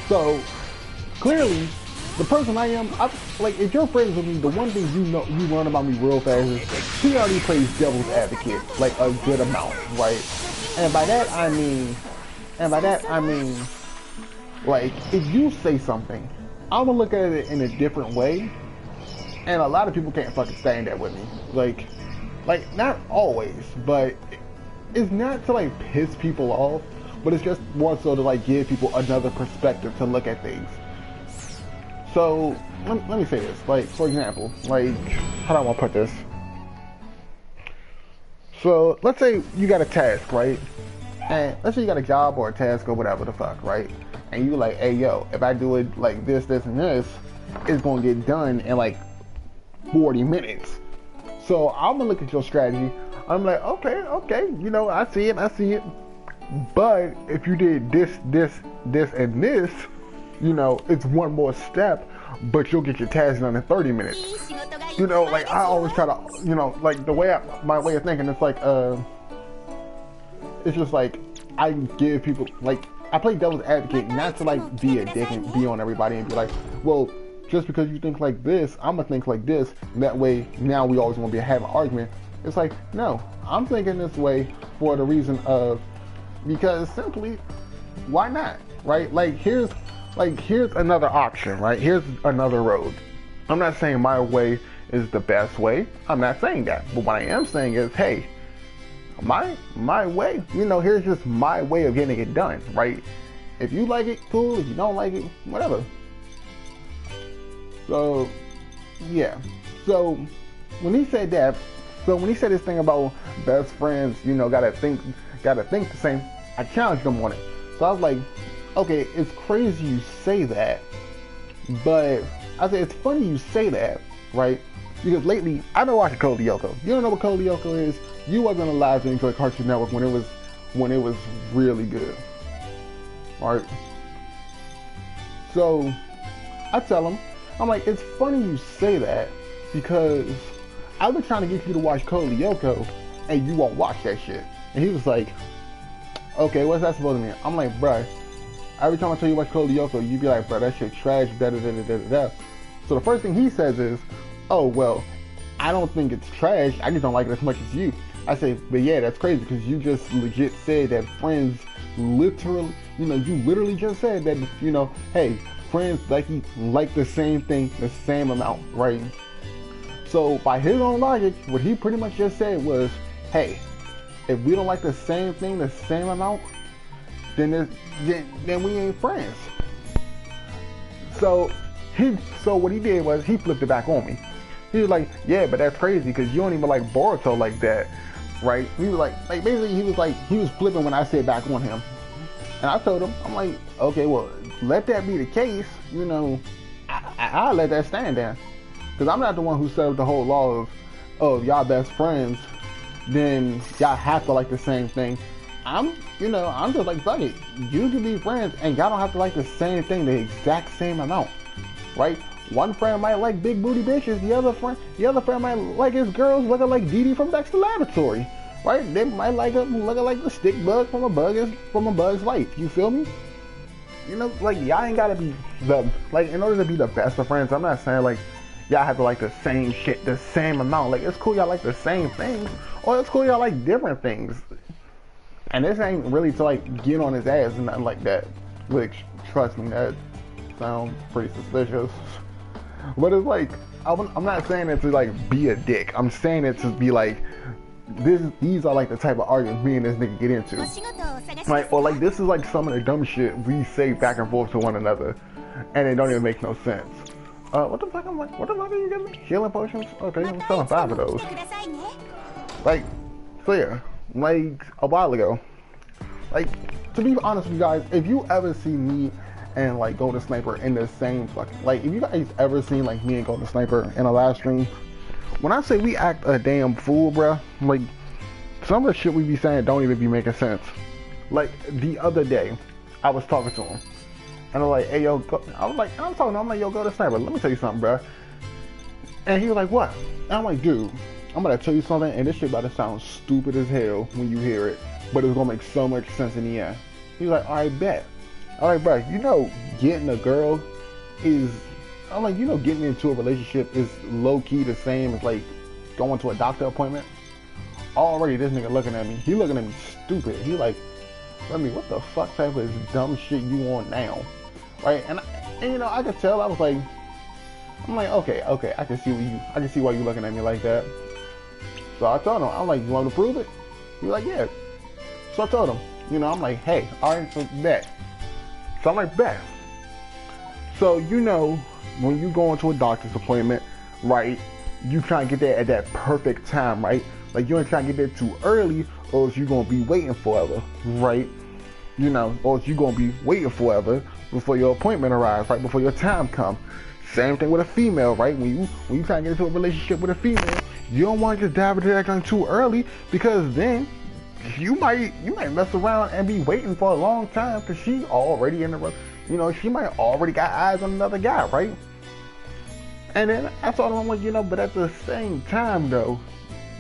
So clearly, the person I am, like, if you're friends with me, the one thing you learn about me real fast is she already plays devil's advocate, like, a good amount, right? And by that I mean, like, if you say something, I'm gonna look at it in a different way, and a lot of people can't fucking stand that with me. Like, not always, but it's not to, like, piss people off, but it's just more so to, like, give people another perspective to look at things. So, let me say this. Like, for example, like, how do I want to put this? So, let's say you got a task, right? And let's say you got a job or a task or whatever the fuck, right? And you like, hey, yo, if I do it like this, and this, it's going to get done in like 40 minutes. So, I'm going to look at your strategy. I'm like, okay, you know, I see it. But if you did this, and this, you know, it's one more step, but you'll get your task done in 30 minutes. You know, like I always try to, you know, like the way my way of thinking, it's like, it's just like I give people, like I play devil's advocate, not to like be a dick and be on everybody and be like, well, just because you think like this, I'm gonna think like this. And that way, now we always want to have an argument. It's like, no, I'm thinking this way for the reason of, because simply, why not, right? Like here's another option, right? Here's another road. I'm not saying my way is the best way. I'm not saying that. But what I am saying is, hey, my way, you know, here's just my way of getting it done, right? If you like it, cool. If you don't like it, whatever. So, yeah. So, when he said that, when he said this thing about best friends, you know, gotta think the same, I challenged him on it. So I was like, okay, it's crazy you say that, but I said, it's funny you say that, right? Because lately, I've been watching Code Lyoko. You don't know what Code Lyoko is? You wasn't alive to enjoy Cartoon Network when it was really good. Alright? So, I tell him, I'm like, it's funny you say that, because I've been trying to get you to watch Code Lyoko, and you won't watch that shit. And he was like, okay, what's that supposed to mean? I'm like, bruh, every time I tell you watch Code Lyoko, you be like, bruh, that shit trash, da da da da da da. So the first thing he says is, oh, well, I don't think it's trash, I just don't like it as much as you. I say, but yeah, that's crazy, because you just legit said that Friends literally, you know, you literally just said that, you know, hey, Friends like the same thing, the same amount, right? So by his own logic, what he pretty much just said was, hey, if we don't like the same thing, the same amount, then we ain't friends. So what he did was he flipped it back on me. He was like, yeah, but that's crazy because you don't even like Boruto like that, right? He was like basically he was flipping when I said back on him. And I told him, I'm like, okay, well, let that be the case, you know, I'll let that stand there. Because I'm not the one who set up the whole law of y'all best friends, then y'all have to like the same thing. I'm just like, fuck it. You can be friends and y'all don't have to like the same thing, the exact same amount, right? One friend might like big booty bitches, the other friend might like his girls looking like Dee Dee from Dexter Laboratory, right? They might like them looking like the stick bug from a bug's life. You feel me? You know, like y'all ain't gotta be in order to be the best of friends. I'm not saying like y'all have to like the same shit, the same amount. Like it's cool y'all like the same things, or it's cool y'all like different things. And this ain't really to like get on his ass and nothing like that. Which, trust me, that sounds pretty suspicious. But it's like, I'm not saying it to like be a dick. I'm saying it to be like, these are like the type of arguments me and this nigga get into. Like, or like this is like some of the dumb shit we say back and forth to one another, and it don't even make no sense. What the fuck? I'm like, what the fuck are you giving me? Healing potions? Okay, I'm selling 5 of those. Like, so yeah, like a while ago. Like, to be honest with you guys, if you ever see me and like Golden Sniper in the same fucking, like if you guys ever seen like me and Golden Sniper in a live stream, when I say we act a damn fool, bruh, like some of the shit we be saying don't even be making sense. Like the other day, I was talking to him, and I'm like, hey yo, I'm talking to him, I'm like, yo, Golden Sniper, let me tell you something, bruh. And he was like, what? And I'm like, dude, I'm gonna tell you something, and this shit about to sound stupid as hell when you hear it, but it's gonna make so much sense in the end. He's like, alright, bet. Alright, bro, you know getting a girl is, I'm like, you know getting into a relationship is low-key the same as like going to a doctor appointment? Already this nigga looking at me, he looking at me stupid. He like, I mean, what the fuck type of dumb shit you on now? Right? And you know, I could tell, I was like, I'm like, okay, I can see why you looking at me like that. So I told him, I'm like, you want to prove it? He was like, yeah. So I told him, you know, I'm like, hey, alright, so bet. So I'm like, bet. So, you know, when you go into a doctor's appointment, right, you try to get there at that perfect time, right? Like, you ain't trying to get there too early, or else you're going to be waiting forever, right? You know, or else you're going to be waiting forever before your appointment arrives, right? Before your time comes. Same thing with a female, right? When you try to get into a relationship with a female, you don't want to just dive into that thing too early, because then you might mess around and be waiting for a long time because she already in the, you know, she might already got eyes on another guy, right? And then I told him, I'm like, you know, but at the same time though,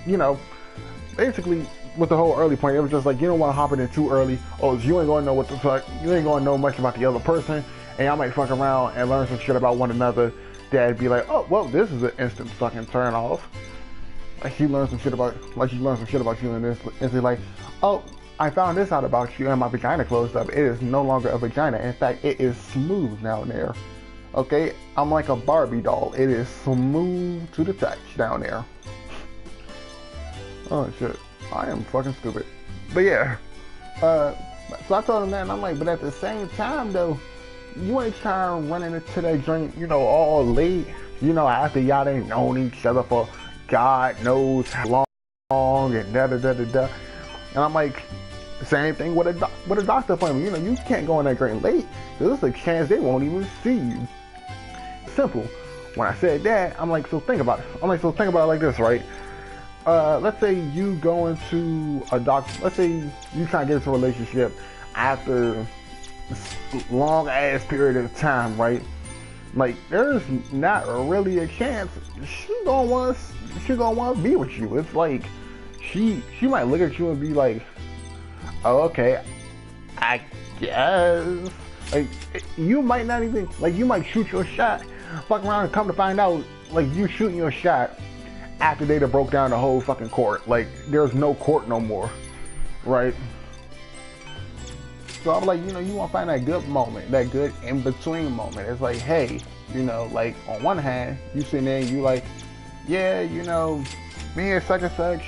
you know, basically with the whole early point, it was just like, you don't want to hop in too early. Oh, you ain't gonna know what the fuck, you ain't gonna know much about the other person, and y'all might fuck around and learn some shit about one another that'd be like, oh, well, this is an instant fucking turn off. Like she learned some shit about, you and this, and she's like, oh, I found this out about you and my vagina closed up. It is no longer a vagina. In fact, it is smooth down there. Okay, I'm like a Barbie doll. It is smooth to the touch down there. Oh shit, I am fucking stupid. But yeah, so I told him that, and I'm like, but at the same time though, you ain't trying to run into that joint, you know, all late, you know, after y'all ain't known each other for God knows how long and da da da da da. And I'm like, same thing with a doctor appointment. You know, you can't go in that joint late. There's a chance they won't even see you. Simple. When I said that, I'm like, so think about it. I'm like, so think about it like this, right? Let's say you go into a doctor. Let's say you try to get into a relationship after long ass period of time, right? Like, there's not really a chance she gonna want to be with you. It's like she might look at you and be like, oh, okay, I guess. Like, you might not even, like, you might shoot your shot, fuck around and come to find out, like, you shooting your shot after they done broke down the whole fucking court. Like, there's no court no more, right? So I'm like, you know, you want to find that good moment, that good in-between moment. It's like, hey, you know, like, on one hand, you sitting there and you like, yeah, you know, me and such and such,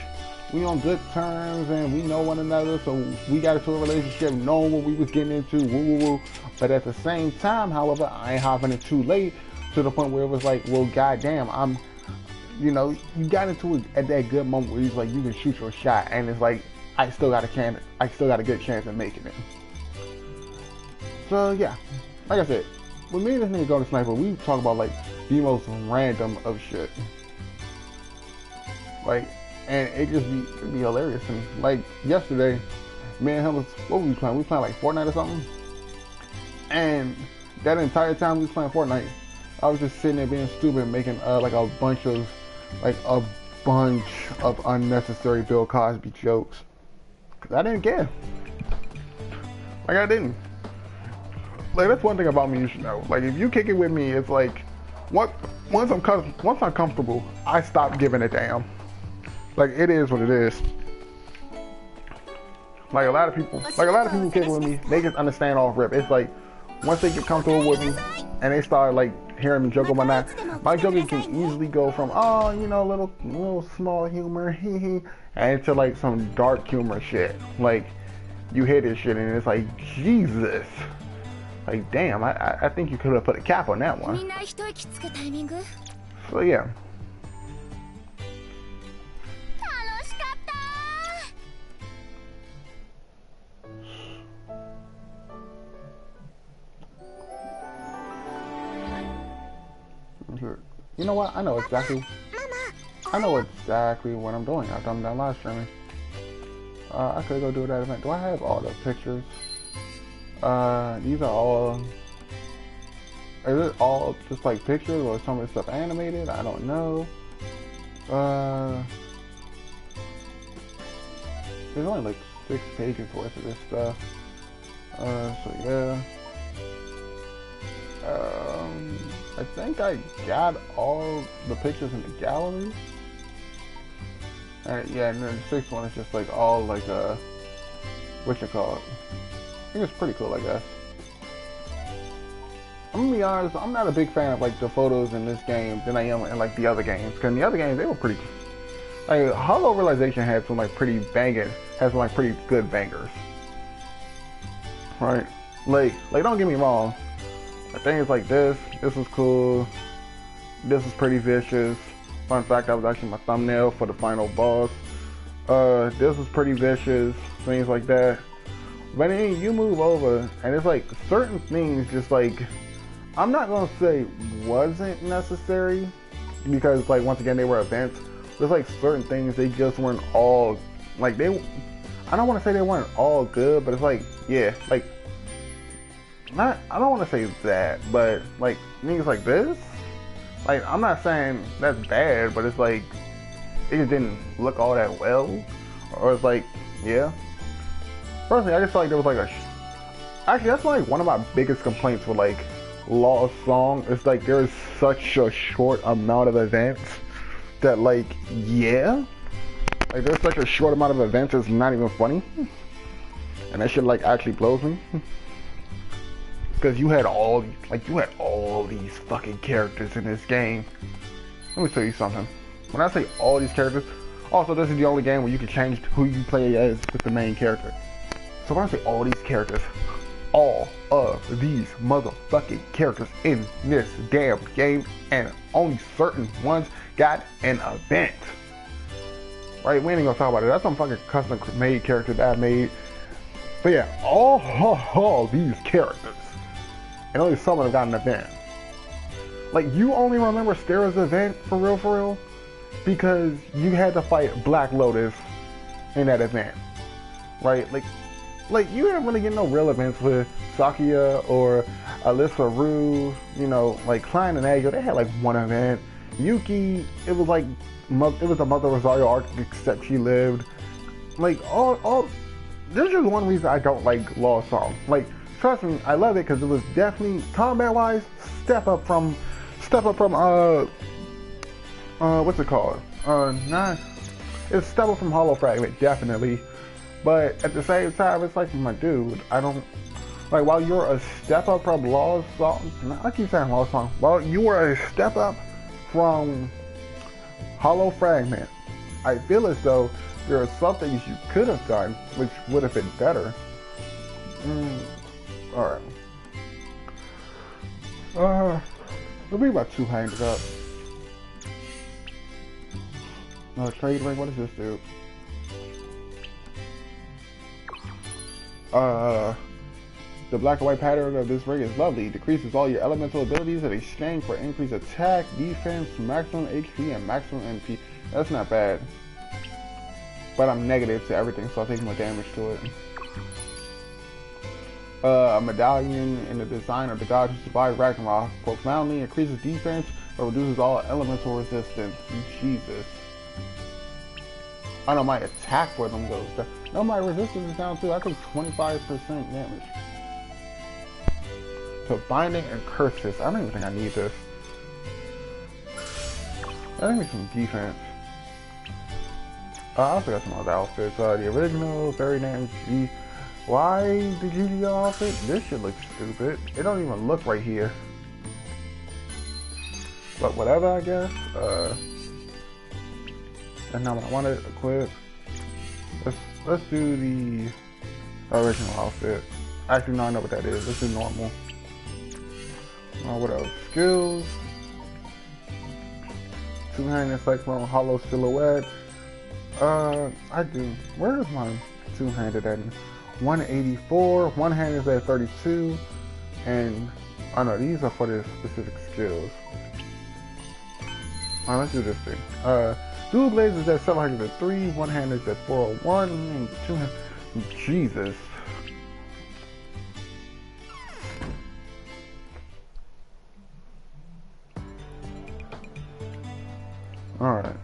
we on good terms and we know one another, so we got into a relationship knowing what we was getting into, woo woo woo. But at the same time, however, I ain't hopping it too late to the point where it was like, well, goddamn, I'm, you know, you got into it at that good moment where he's like, you can shoot your shot, and it's like, I still got a good chance of making it. So yeah, like I said, when me and this nigga go to Sniper, we talk about like the most random of shit. Like, and it'd be hilarious. And like yesterday, me and him was, what were we playing? We playing like Fortnite or something. And that entire time we was playing Fortnite, I was just sitting there being stupid, making like a bunch of unnecessary Bill Cosby jokes. Cause I didn't care. Like, I didn't. Like, that's one thing about me you should know. Like, if you kick it with me, it's like, once I'm comfortable, I stop giving a damn. Like, it is what it is. Like, a lot of people kick it with me, they just understand off rip. It's like, once they get comfortable with me, and they start like hearing me joke or whatnot, my joking can easily go from, oh, you know, little small humor, hee hee, and to like some dark humor shit. Like, you hear this shit and it's like, Jesus. Like, damn, I think you could have put a cap on that one. So yeah. You know what? I know exactly what I'm doing after I'm done live streaming. I could go do that event. Do I have all the pictures? These are all. Is it all just like pictures or some of the stuff animated? I don't know. There's only like 6 pages worth of this stuff. So yeah. I think I got all the pictures in the gallery. Yeah, and then the 6th one is just like all like what you call it? I think it's pretty cool, I guess. I'm gonna be honest, I'm not a big fan of like the photos in this game than I am in like the other games. Cause in the other games they were pretty. Like Hollow Realization had some like pretty good bangers. Right? Like don't get me wrong. The things like this was cool. This was pretty vicious. Fun fact, that was actually my thumbnail for the final boss. This was pretty vicious. Things like that. But then you move over, and it's like certain things just like, I'm not gonna say wasn't necessary, because like once again they were events. There's like certain things they just weren't all like I don't want to say they weren't all good, but it's like, yeah, like, not, I don't want to say that, but like, things like this, like, I'm not saying that's bad, but it's like, it just didn't look all that well, or it's like, yeah. Personally, I just feel like there was like actually, that's like one of my biggest complaints with like Lost Song. It's like there's such a short amount of events that like, yeah, like there's such a short amount of events it's not even funny, and that shit like actually blows me. Because you had all these fucking characters in this game. Let me tell you something. When I say all these characters, also this is the only game where you can change who you play as with the main character. So when I say all these characters, all of these motherfucking characters in this damn game, and only certain ones got an event. Right? We ain't gonna talk about it. That's some fucking custom made character that I made. But yeah, all these characters, and only some of them got an event. Like, you only remember Stera's event for real, because you had to fight Black Lotus in that event, right? Like you didn't really get no real events with Sakuya or Alyssa Rue, you know, like Klein and Ayo, they had like one event. Yuki, it was like, it was a Mother Rosario arc, except she lived. Like, there's just one reason I don't like Lost Song. Like, trust me, I love it because it was definitely, combat-wise, step up from, what's it called? It's step up from Hollow Fragment, definitely. But at the same time, it's like, my dude, I don't, like, while you're a step up from Lost Song, I keep saying Lost Song, while you were a step up from Hollow Fragment, I feel as though there are some things you could have done, which would have been better. Alright. Let me about two-handed up. Trade ring, what does this do? The black and white pattern of this ring is lovely. It decreases all your elemental abilities in exchange for increased attack, defense, maximum HP, and maximum MP. That's not bad. But I'm negative to everything, so I take more damage to it. A medallion in the design of the god who survived Ragnarok profoundly increases defense, but reduces all elemental resistance. Jesus. I know my attack for them goes down. No, my resistance is down too. I took 25% damage. So binding and curses. I don't even think I need this. I think some defense. I also got some other outfits. The original, very damn G. Why the GGO outfit? This shit looks stupid. It don't even look right here. But whatever, I guess. And now I want to equip. Let's do the original outfit. Actually, no, I know what that is. Let's do normal. What else? Skills. Two-handed cyclone, hollow silhouette. I do. Where is my two-handed at? 184. One hand is at 32. And I know these are for the specific skills. Alright, let's do this thing. Dual blades is at 703, one hand is at 401, and two hand. Jesus. Alright.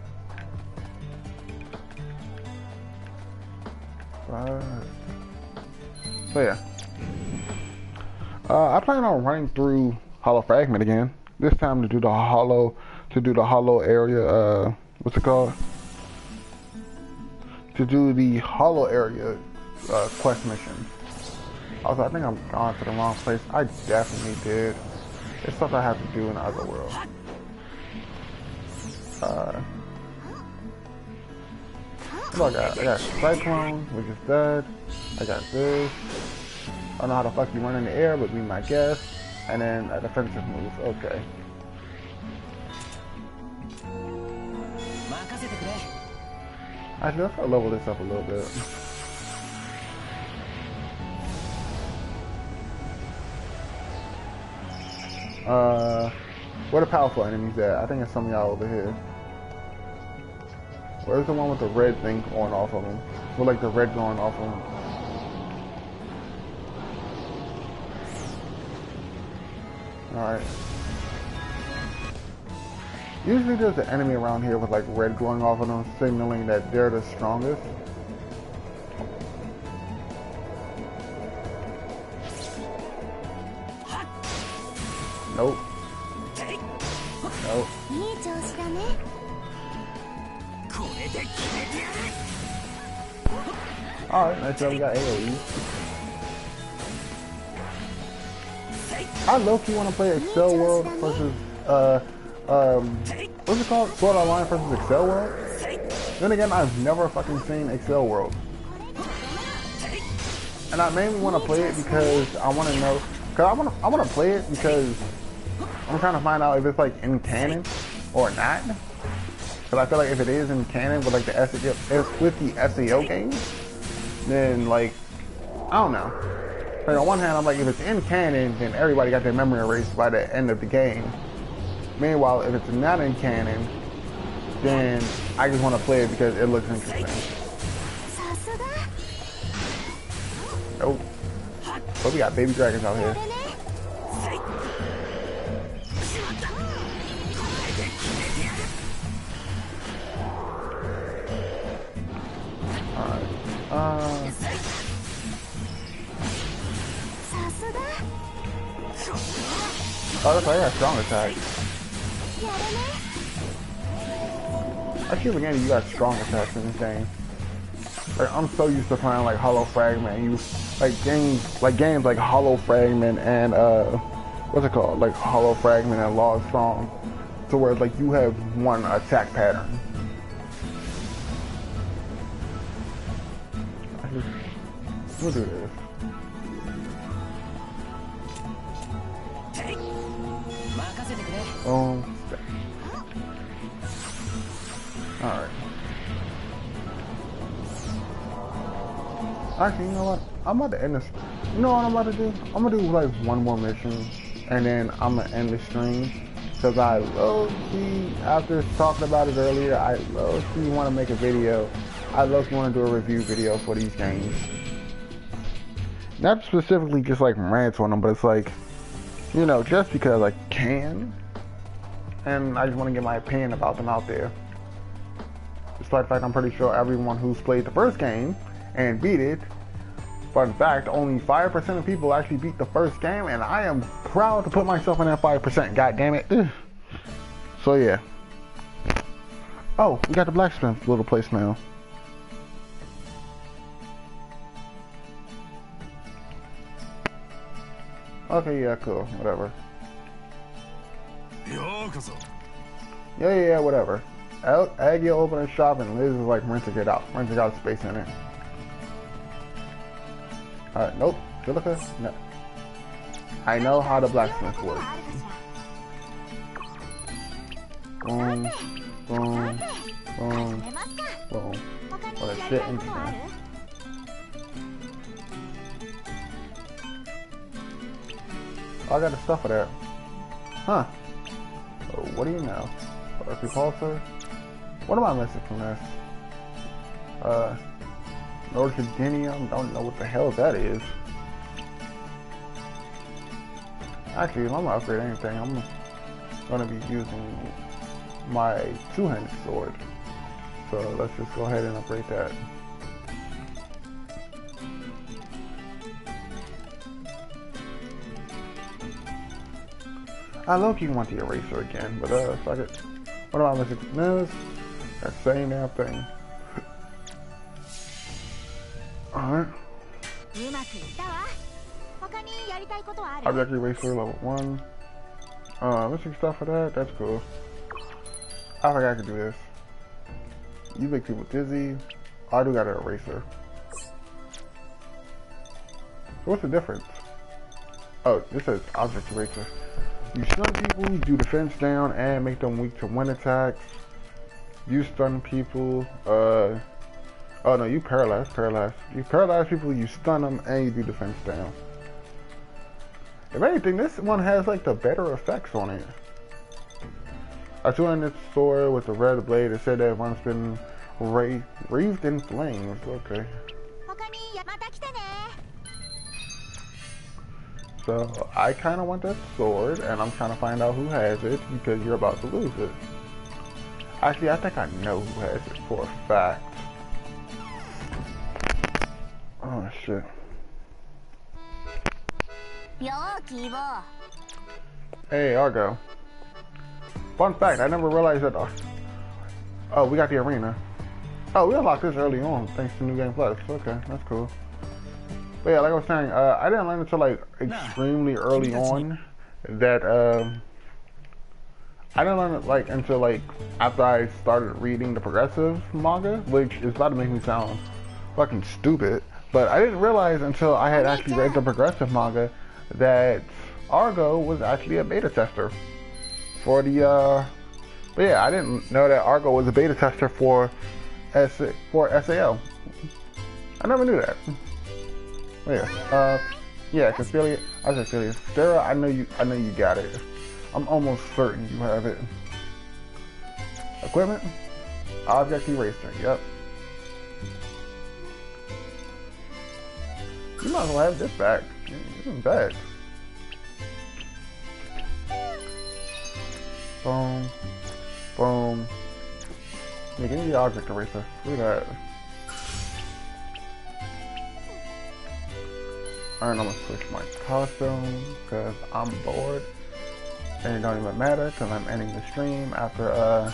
So yeah. I plan on running through Hollow Fragment again. This time to do the hollow area, what's it called? To do the hollow area quest mission. Also, I think I'm gone to the wrong place. I definitely did. It's stuff I have to do in the other world. What do I got? I got Cyclone, which is dead. I got this. I don't know how the fuck you run in the air, but be my guess. And then a defensive move. Okay. Actually, let's level this up a little bit. Where the powerful enemies at? I think it's some of y'all over here. Where's the one with the red thing going off of them? with like the red going off of them. Alright. Usually there's an enemy around here with like red glowing off of them, signaling that they're the strongest. Nope. Nope. Alright, nice job, we got AoE. I low-key want to play Excel World versus, what's it called? Sword Online versus Excel World? Then again, I've never fucking seen Excel World. And I mainly want to play it because I want to know, because I want to play it because I'm trying to find out if it's like in canon or not. Because I feel like if it is in canon with like the SEO games, then like, I don't know. Like on one hand, I'm like, if it's in canon, then everybody got their memory erased by the end of the game. Meanwhile, if it's not in canon, then I just want to play it because it looks interesting. Nope. But we got baby dragons out here. Alright. Oh, that's why I got strong attack. I keep forgetting you got strong attacks in this game. Like, I'm so used to playing like Hollow Fragment. Games like Hollow Fragment and what's it called? Like Hollow Fragment and Law Strong. To where like you have one attack pattern. We'll do this. Alright. Actually, you know what? I'm about to end this. You know what I'm about to do? I'm gonna do like one more mission, and then I'm gonna end the stream. Because I low-key, after talking about it earlier, I low-key want to make a video. I low-key want to do a review video for these games. Not specifically just like rants on them, but it's like, you know, just because I can. And I just want to get my opinion about them out there. Despite the fact I'm pretty sure everyone who's played the first game and beat it, but in fact only 5% of people actually beat the first game, and I am proud to put myself in that 5%, god damn it. So yeah. Oh, we got the blacksmith little place now. Okay, yeah, cool, whatever. Yeah, whatever. Aggie open a shop and Liz is like renting out space in it. Alright, nope. Silica? No. I know how the blacksmith works. Boom, boom, boom, boom. Well, that shit interesting. Oh, I got the stuff for that. Huh. Oh, what do you know? Repulsor? What am I missing from this? Northidinium? Don't know what the hell that is. Actually, if I'm gonna upgrade anything, I'm gonna be using my two-handed sword. So let's just go ahead and upgrade that. I low-key want the eraser again, but fuck it. What am I missing from this? That same damn thing. Alright. Object eraser level 1. Missing stuff for that? That's cool. I forgot I could do this. You make people dizzy. Oh, I do got an eraser. What's the difference? Oh, this says object eraser. You stun people, you do defense down, and make them weak to wind attacks. You stun people, oh no, you paralyze. You paralyze people, you stun them, and you do defense down. If anything, this one has like the better effects on it. A two-handed sword with a red blade. It said that once been Wreathed in flames. Okay. So I kind of want that sword, and I'm trying to find out who has it because you're about to lose it. Actually, I think I know who has it for a fact. Oh shit. Hey, Argo. Fun fact, I never realized that. Oh, we got the arena. Oh, we unlocked this early on thanks to New Game Plus. Okay, that's cool. But yeah, like I was saying, I didn't learn until like extremely early on that I didn't learn it like until like after I started reading the progressive manga, which is about to make me sound fucking stupid. But I didn't realize until I had actually read the progressive manga that Argo was actually a beta tester for the. But yeah, I didn't know that Argo was a beta tester for SAO. I never knew that. Yeah. Yeah, Cecilia. I said Cecilia. Sarah, I know you got it. I'm almost certain you have it. Equipment? Object eraser. Yep. You might as well have this back. This is back. Boom. Boom. Yeah, give me the object eraser. Look at that. Alright, I'm gonna switch my costume because I'm bored. And it don't even matter because I'm ending the stream after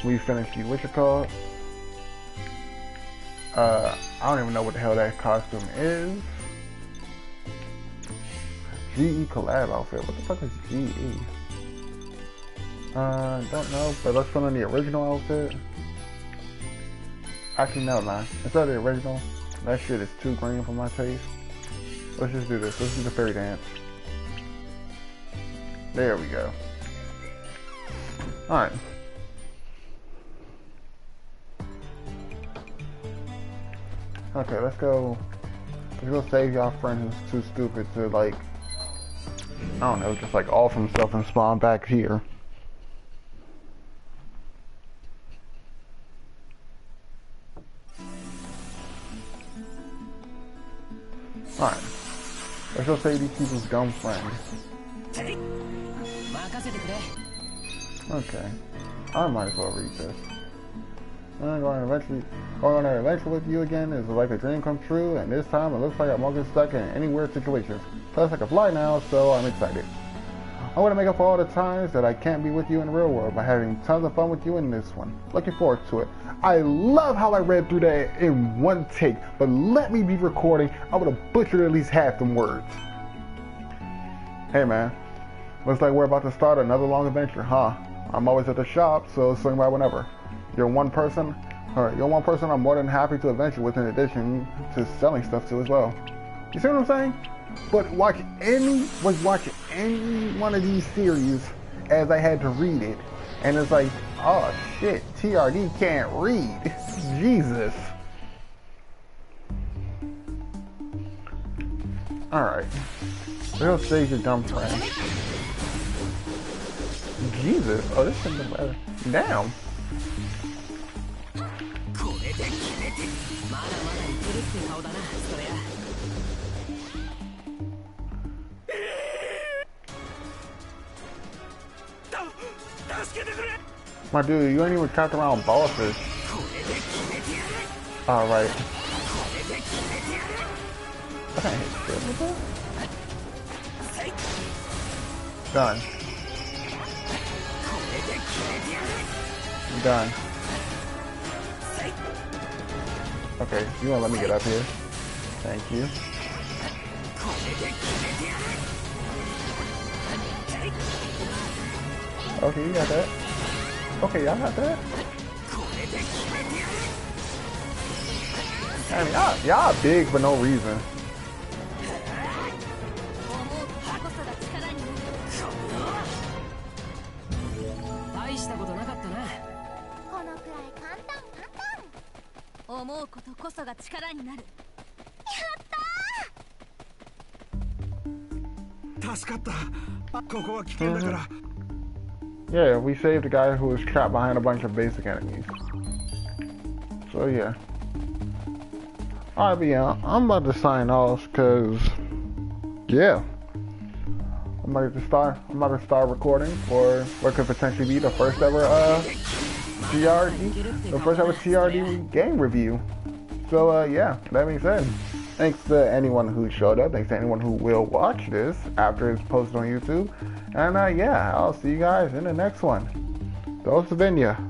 we finish the what you call. I don't even know what the hell that costume is. GE collab outfit. What the fuck is GE? Don't know, but let's put on the original outfit. Actually, no, man. Instead of the original, that shit is too green for my taste. Let's just do this. Let's do the fairy dance. There we go. Alright. Okay, let's go save y'all friend who's too stupid to like, I don't know, just like off himself and spawn back here. Alright. Let's go save these people's dumb friend. Okay. I might as well read this. I'm going on an adventure with you again is like a dream come true, and this time it looks like I'm walking stuck in any weird situations. Plus I can fly now, so I'm excited. I'm going to make up for all the times that I can't be with you in the real world by having tons of fun with you in this one. Looking forward to it. I love how I read through that in one take, but let me be recording. I would have butchered at least half them words. Hey man, looks like we're about to start another long adventure, huh? I'm always at the shop, so swing by whenever. You're one person I'm more than happy to adventure with in addition to selling stuff to as well. You see what I'm saying? But watch any one of these series as I had to read it. And it's like, oh shit, TRD can't read. Jesus. Alright. Real stage your dumb friend. Jesus. Oh, this thing doesn't matter. Damn. My dude, you ain't even trapped around bosses. Alright. I can't hit shit with that. Done. Done. Okay, you wanna let me get up here? Thank you. Okay, you got that. Okay, y'all got that. Man, y'all big for no reason. Yeah, we saved a guy who was trapped behind a bunch of basic enemies. So yeah. Alright, but yeah, I'm about to sign off because, yeah, I'm about to start recording for what could potentially be the first ever TRD game review. So yeah, that being said, thanks to anyone who showed up, thanks to anyone who will watch this after it's posted on YouTube, and yeah, I'll see you guys in the next one. Dostavinya.